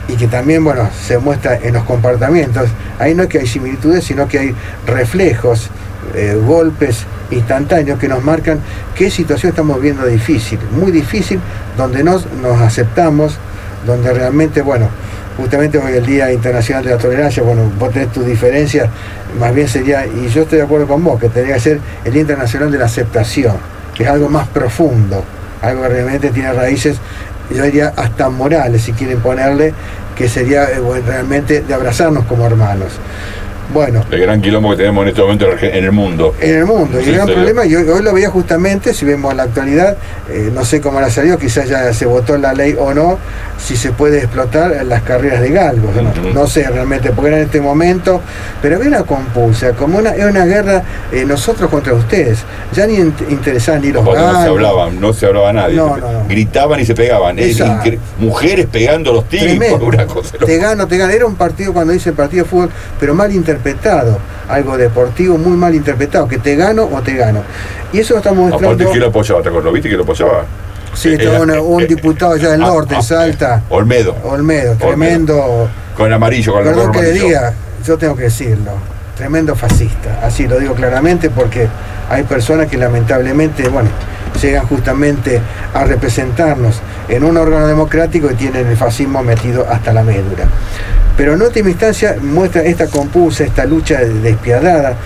y que también, bueno, se muestra en los comportamientos, ahí no es que hay similitudes, sino que hay reflejos, golpes instantáneos que nos marcan qué situación estamos viendo difícil, muy difícil, donde nos aceptamos, donde realmente, bueno, justamente hoy el Día Internacional de la Tolerancia, bueno, vos tenés tus diferencias, más bien sería, y yo estoy de acuerdo con vos, que tendría que ser el Día Internacional de la Aceptación, que es algo más profundo, algo que realmente tiene raíces, yo diría hasta morales, si quieren ponerle, que sería realmente de abrazarnos como hermanos. Bueno, el gran quilombo que tenemos en este momento en el mundo. En el mundo, y el gran problema, y hoy lo veía justamente, si vemos la actualidad, no sé cómo la salió, quizás ya se votó la ley o no, si se puede explotar las carreras de galgos, no sé realmente, porque era en este momento, pero había una compulsa, como es una guerra nosotros contra ustedes, ya ni interesaban ni los galgos. No se hablaba nadie, no. Gritaban y se pegaban, mujeres pegando a los tipos, una cosa. Te gano, era un partido, cuando dice el partido de fútbol, pero mal interpretado, algo deportivo muy mal interpretado, que te gano o te gano. Y eso lo estamos mostrando. Aparte, ¿quién lo apoyaba? ¿Lo viste que lo apoyaba? Sí, un diputado allá del norte, Salta. Olmedo, tremendo. Con el amarillo, con el perdón que le diga, yo tengo que decirlo, tremendo fascista, así lo digo claramente, porque hay personas que lamentablemente, bueno, llegan justamente a representarnos en un órgano democrático y tienen el fascismo metido hasta la médula. Pero en última instancia muestra esta compulsa, esta lucha despiadada.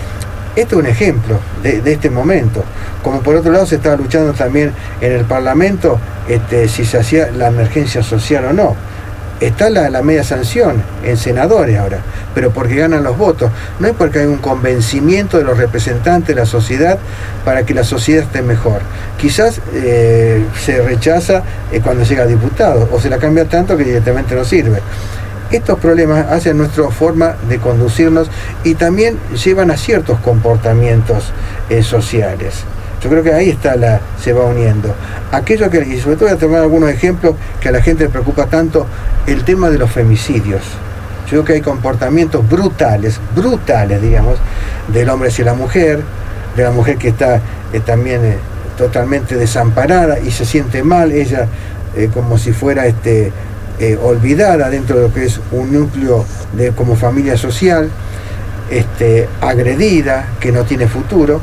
Este es un ejemplo de este momento. Como por otro lado se estaba luchando también en el Parlamento si se hacía la emergencia social o no. Está la media sanción en senadores ahora, pero porque ganan los votos. No es porque hay un convencimiento de los representantes de la sociedad para que la sociedad esté mejor. Quizás se rechaza cuando llega a diputado, o se la cambia tanto que directamente no sirve. Estos problemas hacen nuestra forma de conducirnos y también llevan a ciertos comportamientos sociales. Yo creo que ahí se va uniendo. Aquello que, y sobre todo voy a tomar algunos ejemplos que a la gente le preocupa tanto, el tema de los femicidios. Yo creo que hay comportamientos brutales, digamos, del hombre hacia la mujer, de la mujer que está también totalmente desamparada y se siente mal, ella como si fuera olvidada dentro de lo que es un núcleo como familia social, agredida, que no tiene futuro,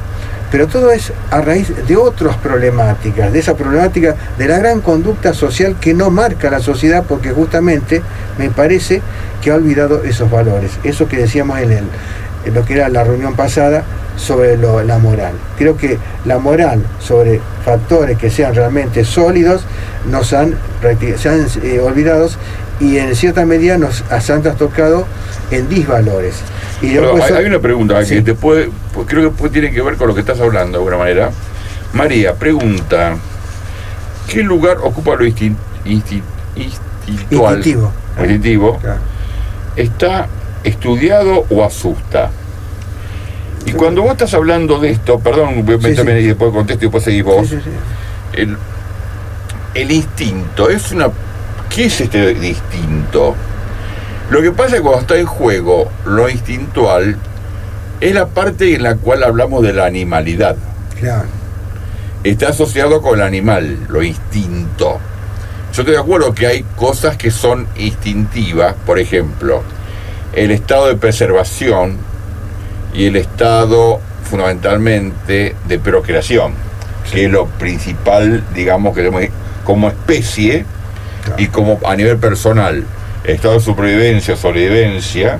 pero todo es a raíz de otras problemáticas, de esa problemática de la gran conducta social que no marca la sociedad, porque justamente me parece que ha olvidado esos valores, eso que decíamos en lo que era la reunión pasada sobre la moral. Creo que la moral sobre factores que sean realmente sólidos se han olvidados y en cierta medida nos han trastocado en disvalores. Y hay una pregunta que creo que tiene que ver con lo que estás hablando de alguna manera. María pregunta: ¿qué lugar ocupa lo instintivo? Claro. ¿Está estudiado o asusta? Y cuando vos estás hablando de esto, perdón, métame y después contesto y después seguís vos. Sí. El instinto es ¿qué es este instinto? Lo que pasa es que cuando está en juego lo instintual es la parte en la cual hablamos de la animalidad. Claro. Está asociado con el animal, lo instinto. Yo estoy de acuerdo que hay cosas que son instintivas, por ejemplo, el estado de preservación y el estado fundamentalmente de procreación, que es lo principal, digamos, que tenemos como especie, claro, y como a nivel personal. El estado de supervivencia, sobrevivencia,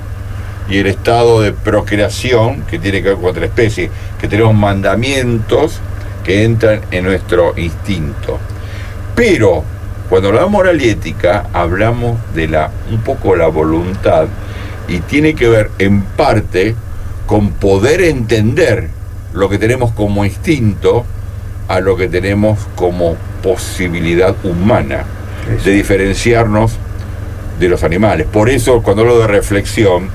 y el estado de procreación, que tiene que ver con otra especie, que tenemos mandamientos que entran en nuestro instinto. Pero cuando hablamos de moral y ética, hablamos de un poco la voluntad, y tiene que ver en parte con poder entender lo que tenemos como instinto a lo que tenemos como posibilidad humana de diferenciarnos de los animales. Por eso, cuando hablo de reflexión,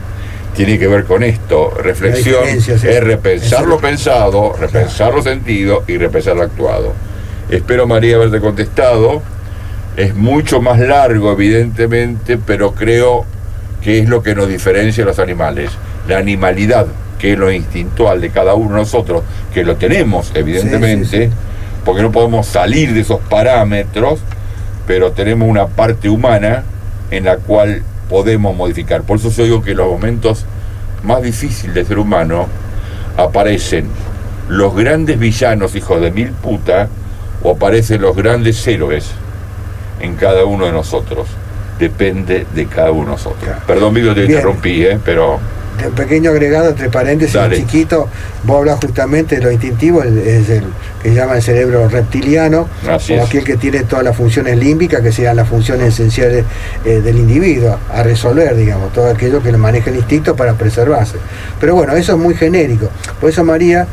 tiene que ver con esto. Reflexión es repensar lo pensado, repensar lo sentido y repensar lo actuado. Espero, María, haberte contestado. Es mucho más largo, evidentemente, pero creo que es lo que nos diferencia a los animales. La animalidad, que es lo instintual de cada uno de nosotros, que lo tenemos, evidentemente, porque no podemos salir de esos parámetros, pero tenemos una parte humana en la cual podemos modificar. Por eso yo digo que en los momentos más difíciles del ser humano aparecen los grandes villanos, hijos de mil puta, o aparecen los grandes héroes en cada uno de nosotros. Depende de cada uno de nosotros. Claro. Perdón, Víctor, te interrumpí, pero... Un pequeño agregado entre paréntesis, chiquito, vos hablas justamente de lo instintivo, es el que se llama el cerebro reptiliano, como aquel que tiene todas las funciones límbicas, que serían las funciones esenciales del individuo, a resolver, digamos, todo aquello que lo maneja el instinto para preservarse. Pero bueno, eso es muy genérico. Por eso, María,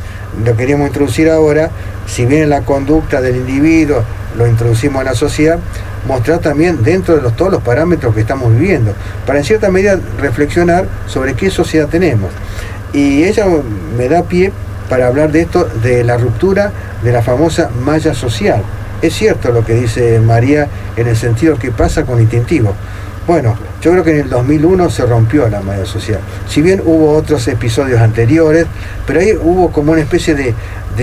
lo queríamos introducir ahora, si bien en la conducta del individuo lo introducimos en la sociedad, mostrar también dentro de todos los parámetros que estamos viviendo, para en cierta medida reflexionar sobre qué sociedad tenemos. Y ella me da pie para hablar de esto, de la ruptura de la famosa malla social. Es cierto lo que dice María en el sentido que pasa con instintivo. Bueno, yo creo que en el 2001 se rompió la malla social. Si bien hubo otros episodios anteriores, pero ahí hubo como una especie de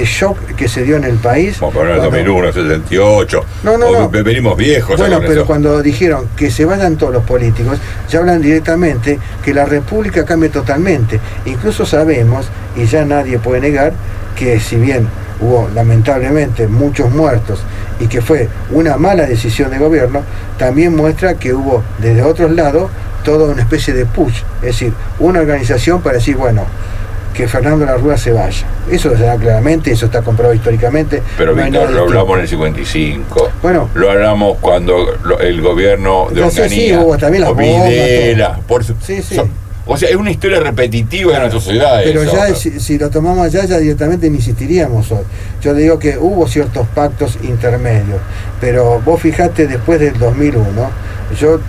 shock que se dio en el país. Como en el 2001, 78. No. Venimos viejos. Bueno, pero eso, cuando dijeron que se vayan todos los políticos, ya hablan directamente que la república cambie totalmente. Incluso sabemos, y ya nadie puede negar, que si bien hubo lamentablemente muchos muertos y que fue una mala decisión de gobierno, también muestra que hubo desde otros lados toda una especie de push, es decir, una organización para decir, bueno, que Fernando Larrúa se vaya. Eso se da claramente, eso está comprobado históricamente. Pero no, Víctor, lo hablamos en el 55. Bueno, lo hablamos cuando el gobierno de Onganía, sí, hubo también las Videla, sí. O sea, es una historia repetitiva de nuestra sociedad. Pero eso, ya, si lo tomamos allá, ya directamente ni insistiríamos hoy. Yo digo que hubo ciertos pactos intermedios, pero vos fijate, después del 2001, yo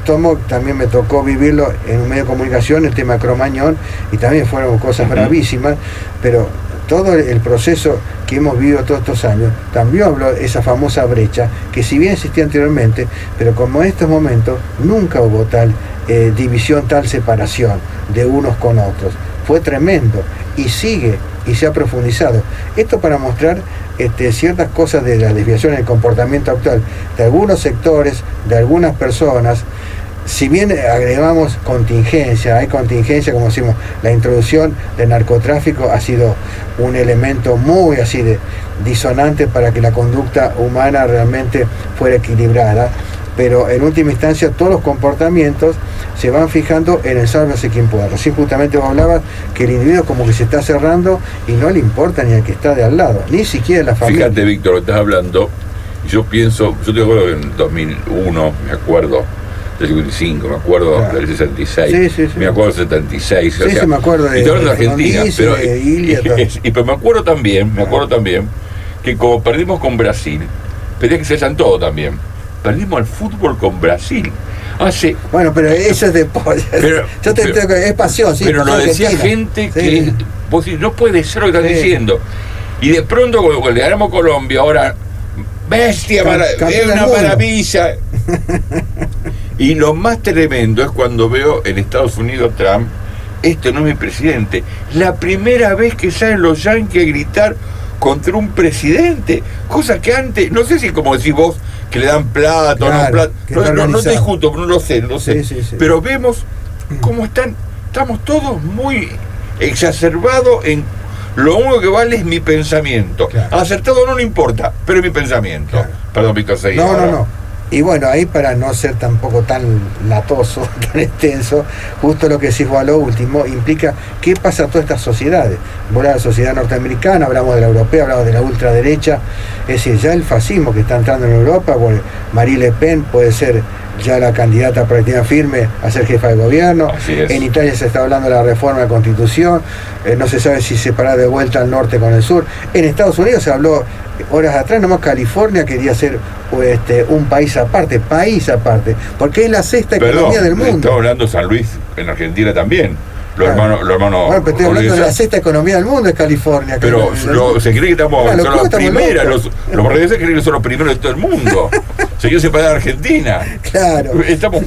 también me tocó vivirlo en un medio de comunicación, el tema Cromañón, y también fueron cosas bravísimas, pero todo el proceso que hemos vivido todos estos años, también habló esa famosa brecha, que si bien existía anteriormente, pero como en estos momentos nunca hubo tal división, tal separación de unos con otros. Fue tremendo, y sigue, y se ha profundizado. Esto para mostrar ciertas cosas de la desviación en el comportamiento actual de algunos sectores, de algunas personas. Si bien agregamos contingencia, hay contingencia, como decimos, la introducción del narcotráfico ha sido un elemento muy así de disonante para que la conducta humana realmente fuera equilibrada, pero en última instancia todos los comportamientos se van fijando en el sálvese quien pueda. Recién justamente vos hablabas que el individuo como que se está cerrando y no le importa ni al que está de al lado, ni siquiera la familia. Fíjate, Víctor, lo estás hablando, y yo te acuerdo que en 2001, me acuerdo, del 55, me acuerdo del 66, sí. me acuerdo del 76, sí, o sea, me acuerdo de Argentina, pero me acuerdo también que como perdimos con Brasil, pedía que se hayan todo también. Perdimos el fútbol con Brasil. Bueno, pero eso es de polla. Es pasión, sí. Pero lo decía gente que vos decís, no puede ser lo que estás diciendo. Y de pronto cuando le ganamos a Colombia, ahora, bestia, es una maravilla. Y lo más tremendo es cuando veo en Estados Unidos Trump, este no es mi presidente. La primera vez que salen los yanquis a gritar contra un presidente, cosa que antes, no sé si como decís vos, que le dan plata o no plata, no te discuto, no lo sé, sí. Pero vemos cómo estamos todos muy exacerbados en lo único que vale es mi pensamiento. Acertado no importa, pero es mi pensamiento. Perdón, Víctor, seguí. No. Y bueno, ahí para no ser tampoco tan latoso, tan extenso, justo lo que decís vos a lo último, implica qué pasa a todas estas sociedades. Vos la sociedad norteamericana, hablamos de la europea, hablamos de la ultraderecha, es decir, ya el fascismo que está entrando en Europa, bueno, Marie Le Pen puede ser ya la candidata prácticamente firme a ser jefa de gobierno. En Italia se está hablando de la reforma de la Constitución, no se sabe si separar de vuelta al norte con el sur. En Estados Unidos se habló horas atrás, nomás California quería ser un país aparte, porque es la sexta economía del mundo. Estamos hablando de San Luis en Argentina también. Los hermanos. Bueno, pero estoy hablando de la sexta economía del mundo, es California. Pero se cree que estamos son los primeros. Los portugueses creen que son los primeros de todo el mundo. Se quiere separar de Argentina. Claro. Estamos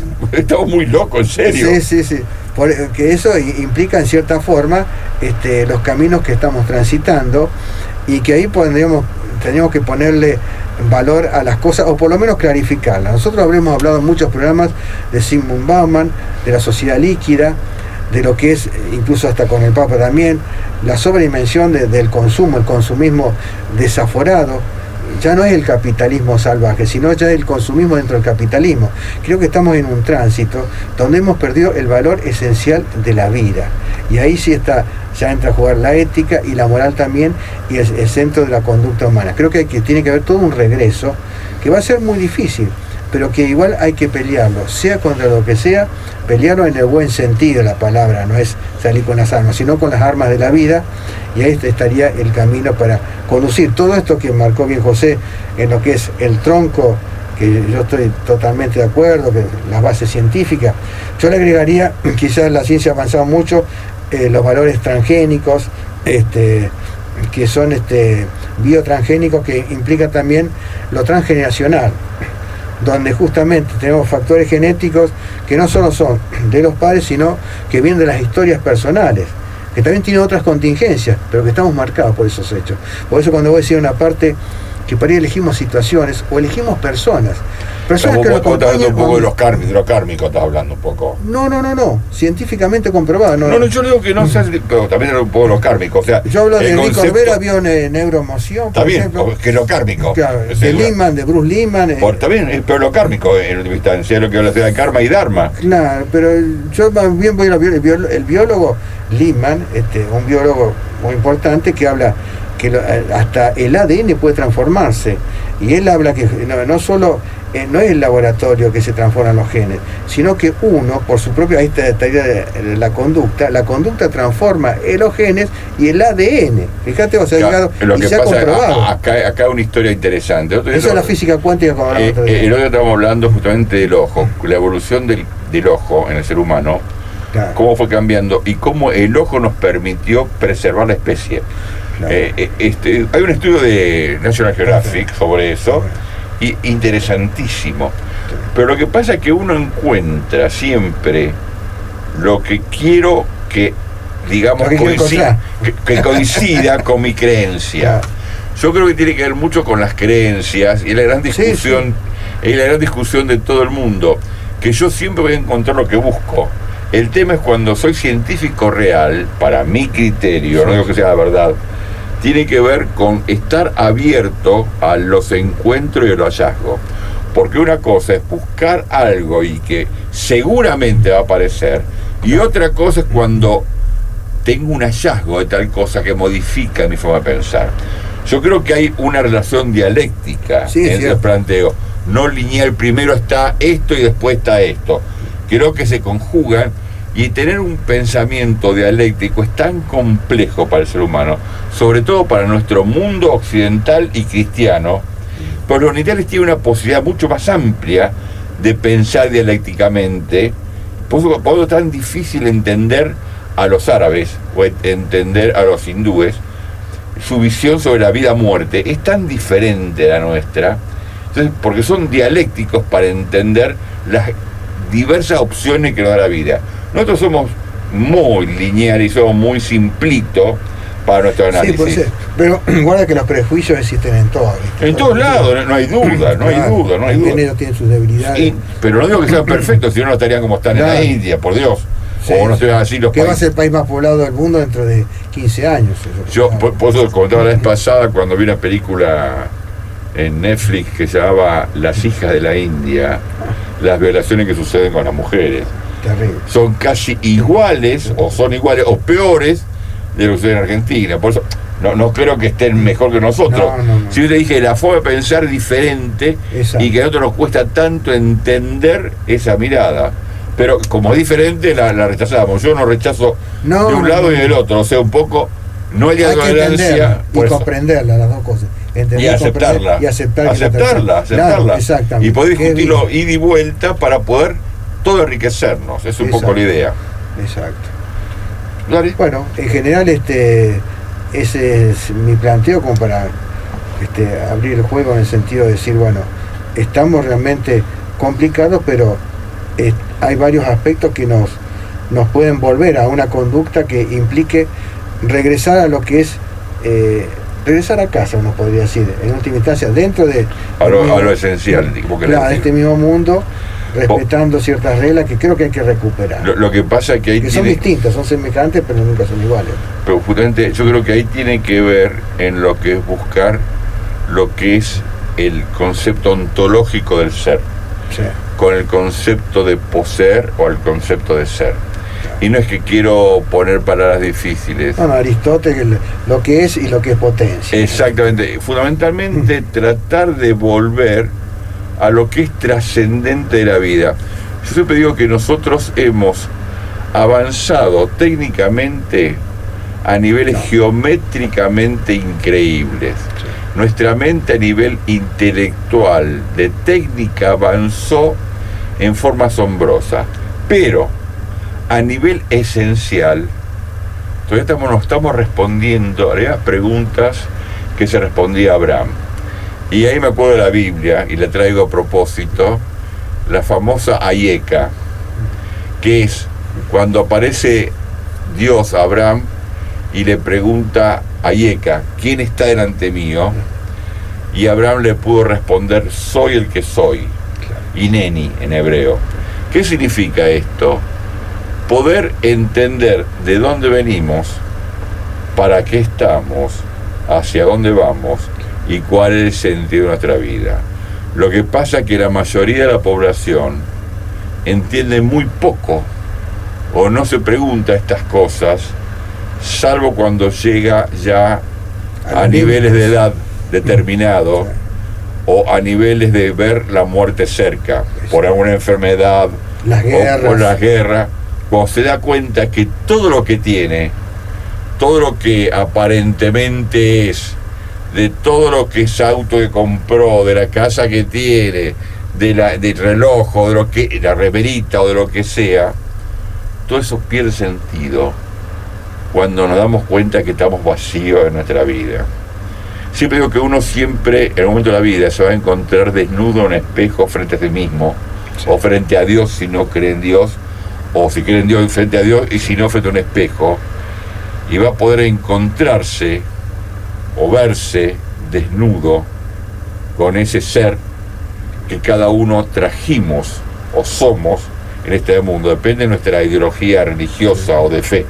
muy locos, en serio. Sí. Porque eso implica en cierta forma los caminos que estamos transitando, y que ahí tenemos que ponerle valor a las cosas, o por lo menos clarificarlas. Nosotros habremos hablado en muchos programas de Zygmunt Bauman, de la sociedad líquida, de lo que es, incluso hasta con el Papa también, la sobredimensión del consumo, el consumismo desaforado. Ya no es el capitalismo salvaje, sino ya el consumismo dentro del capitalismo. Creo que estamos en un tránsito donde hemos perdido el valor esencial de la vida. Y ahí sí ya entra a jugar la ética y la moral también, y el centro de la conducta humana. Creo que tiene que haber todo un regreso, que va a ser muy difícil, pero que igual hay que pelearlo, sea contra lo que sea, pelearlo en el buen sentido de la palabra, no es salir con las armas, sino con las armas de la vida, y ahí estaría el camino para conducir todo esto que marcó bien José, en lo que es el tronco, que yo estoy totalmente de acuerdo, que las bases científicas. Yo le agregaría, quizás la ciencia ha avanzado mucho, los valores transgénicos, que son biotransgénicos, que implica también lo transgeneracional, donde justamente tenemos factores genéticos que no solo son de los padres, sino que vienen de las historias personales, que también tienen otras contingencias, pero que estamos marcados por esos hechos. Por eso cuando voy a decir una parte, que por ahí elegimos situaciones o elegimos personas que estás hablando un poco de lo kármico, estás hablando un poco. No, científicamente comprobado. No, yo digo que no se hace, pero también era un poco lo kármico. O sea, yo hablo de Enrico Olvera, vio neuroemoción, por ejemplo. Que lo kármico. Claro, de Lehman, de Bruce Lehman. También, pero lo kármico, en última instancia, es lo que habla de karma y dharma. Claro, pero yo más bien voy a el biólogo Lehman, un biólogo muy importante, que habla que hasta el ADN puede transformarse, y él habla que no solo no es el laboratorio que se transforman los genes, sino que uno, por su propia teoría de la conducta transforma los genes y el ADN. Fíjate, o sea, claro, lo que se ha comprobado. Acá una historia interesante. Eso es la física cuántica. Como el otro día estábamos hablando justamente del ojo, la evolución del ojo en el ser humano, claro, cómo fue cambiando y cómo el ojo nos permitió preservar la especie. Claro. Hay un estudio de National Geographic sobre eso, y interesantísimo. Pero lo que pasa es que uno encuentra siempre lo que quiero que, digamos, que coincida con mi creencia. Yo creo que tiene que ver mucho con las creencias y la gran discusión, y la gran discusión de todo el mundo, que yo siempre voy a encontrar lo que busco. El tema es cuando soy científico real, para mi criterio, no digo que sea la verdad, tiene que ver con estar abierto a los encuentros y a los hallazgos. Porque una cosa es buscar algo y que seguramente va a aparecer, y otra cosa es cuando tengo un hallazgo de tal cosa que modifica mi forma de pensar. Yo creo que hay una relación dialéctica en el planteo, no lineal. Primero está esto y después está esto. Creo que se conjugan, y tener un pensamiento dialéctico es tan complejo para el ser humano, sobre todo para nuestro mundo occidental y cristiano. Pero los orientales tienen una posibilidad mucho más amplia de pensar dialécticamente. Por eso es tan difícil entender a los árabes o entender a los hindúes. Su visión sobre la vida-muerte es tan diferente a la nuestra. Entonces, porque son dialécticos para entender las diversas opciones que nos da la vida. Nosotros somos muy lineales y somos muy simplitos para nuestro análisis. Sí, puede ser. Pero guarda que los prejuicios existen en todos. En todos lados, no hay duda, no hay duda. El género tiene sus debilidades. Pero no digo que sean perfectos, si no estarían como están en la India, por Dios. Sí, o no estén así los que países. Va a ser el país más poblado del mundo dentro de 15 años. Yo, por eso comentaba la vez pasada, cuando vi una película en Netflix que se llamaba Las hijas de la India, las violaciones que suceden con las mujeres. Terrible. Son casi iguales, o son iguales, o peores de lo que sucede en Argentina. Por eso no creo que estén mejor que nosotros. No. Si yo te dije, la forma de pensar diferente. Exacto. Y que a nosotros nos cuesta tanto entender esa mirada. Pero como es diferente, la rechazamos. Yo no rechazo de un lado y del otro. O sea, un poco, no hay tolerancia. Y comprenderla, las dos cosas. Y aceptarla. Y aceptarla. Claro, y poder discutirlo ida y vuelta para poder todo enriquecernos. Es un poco la idea. Exacto. Dale. Bueno, en general ese es mi planteo como para abrir el juego en el sentido de decir, bueno, estamos realmente complicados, pero hay varios aspectos que nos pueden volver a una conducta que implique regresar a lo que es regresar a casa, uno podría decir, en última instancia, dentro de a lo esencial, claro, este mismo mundo, respetando ciertas reglas que creo que hay que recuperar. Lo que pasa es que ahí son distintas, son semejantes, pero nunca son iguales. Pero justamente yo creo que ahí tiene que ver en lo que es buscar lo que es el concepto ontológico del ser, sí, con el concepto de poseer o el concepto de ser. Y no es que quiero poner palabras difíciles. No, Aristóteles, lo que es y lo que es potencia. Exactamente. Fundamentalmente tratar de volver a lo que es trascendente de la vida. Yo siempre digo que nosotros hemos avanzado técnicamente a niveles geométricamente increíbles. Nuestra mente a nivel intelectual, de técnica, avanzó en forma asombrosa. Pero a nivel esencial, todavía nos estamos respondiendo a las preguntas que se respondía a Abraham. Y ahí me acuerdo de la Biblia, y la traigo a propósito, la famosa Hayeka, que es cuando aparece Dios a Abraham y le pregunta a Hayeka, ¿quién está delante mío? Y Abraham le pudo responder, soy el que soy, Hineni en hebreo. ¿Qué significa esto? Poder entender de dónde venimos, para qué estamos, hacia dónde vamos y cuál es el sentido de nuestra vida. Lo que pasa es que la mayoría de la población entiende muy poco o no se pregunta estas cosas, salvo cuando llega ya a niveles de edad determinado o a niveles de ver la muerte cerca, por alguna enfermedad o por la guerra. Cuando se da cuenta que todo lo que tiene, todo lo que aparentemente es, de todo lo que es auto que compró, de la casa que tiene, del reloj, o de lo que, la remerita o de lo que sea, todo eso pierde sentido cuando nos damos cuenta que estamos vacíos en nuestra vida. Siempre digo que uno siempre, en el momento de la vida, se va a encontrar desnudo en un espejo frente a sí mismo, o frente a Dios si no cree en Dios, o si cree en Dios frente a Dios, y si no frente a un espejo, y va a poder encontrarse o verse desnudo con ese ser que cada uno trajimos o somos en este mundo. Depende de nuestra ideología religiosa o de fe,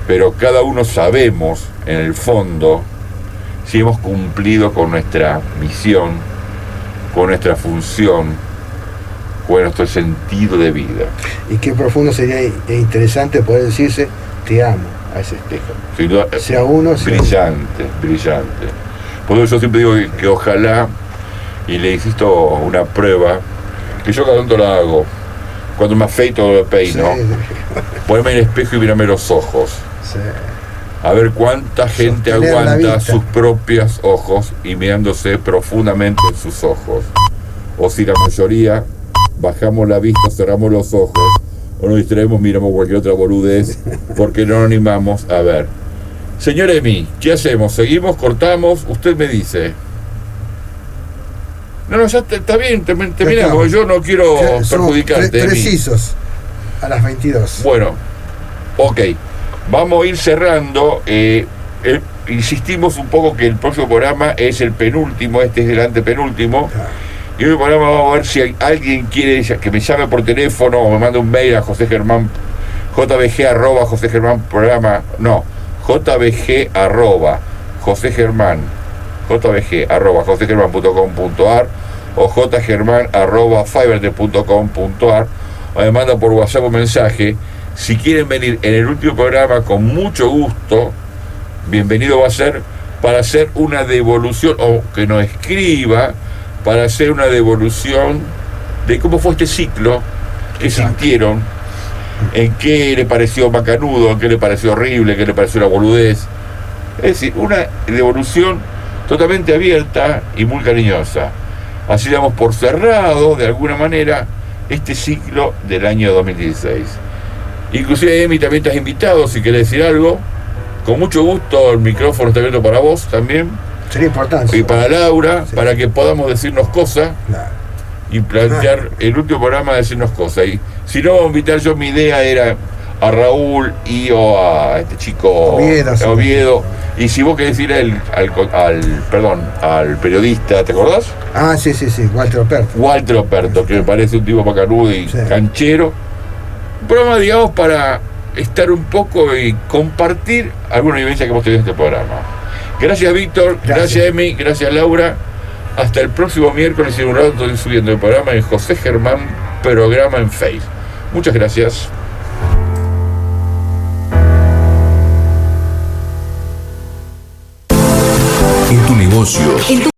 pero cada uno sabemos en el fondo si hemos cumplido con nuestra misión, con nuestra función, con nuestro sentido de vida. Y qué profundo sería e interesante poder decirse, te amo, a ese espejo. Sin duda, sea uno, sea brillante, brillante. Por eso yo siempre digo que ojalá, y le insisto una prueba, que yo cada tanto la hago, cuando me afeito o me peino, ponerme en el espejo y mirarme los ojos. Sí. A ver cuánta gente aguanta sus propios ojos y mirándose profundamente en sus ojos. O si la mayoría bajamos la vista, cerramos los ojos, o nos distraemos, miramos cualquier otra boludez, porque no nos animamos a ver. Señor Emi, ¿qué hacemos? ¿Seguimos? ¿Cortamos? Usted me dice. No, ya está bien, termina, porque yo no quiero perjudicarte. Precisos, a las 22. Bueno, ok. Vamos a ir cerrando. Insistimos un poco que el próximo programa es el penúltimo, este es el antepenúltimo. Y en el programa vamos a ver si alguien quiere que me llame por teléfono o me mande un mail a José Germán, jbg@josegerman.com.ar o jgerman@fiberte.com.ar, o me manda por WhatsApp un mensaje. Si quieren venir en el último programa, con mucho gusto, bienvenido va a ser, para hacer una devolución, o que nos escriba para hacer una devolución de cómo fue este ciclo, qué sintieron, en qué le pareció macanudo, en qué le pareció horrible, qué le pareció una boludez. Es decir, una devolución totalmente abierta y muy cariñosa. Así damos por cerrado, de alguna manera, este ciclo del año 2016. Inclusive, Emi, también te has invitado, si querés decir algo. Con mucho gusto, el micrófono está abierto para vos también. Sería importante. Y para Laura, Sí. para que podamos decirnos cosas Claro. y plantear el último programa de decirnos cosas. Y si no, vamos a invitar yo, mi idea era a Raúl y o a este chico Oviedo, sí. Oviedo. Y si vos querés ir al periodista, ¿te acordás? Ah, sí, Walter Operto. Walter Operto, que me parece un tipo macanudo y Sí. canchero. Un programa, digamos, para estar un poco y compartir alguna vivencia que hemos tenido en este programa. Gracias, Víctor. Gracias, Emi. Gracias, Laura. Hasta el próximo miércoles. Y en un rato estoy subiendo el programa en José Germán, programa en Facebook. Muchas gracias. En tu negocio,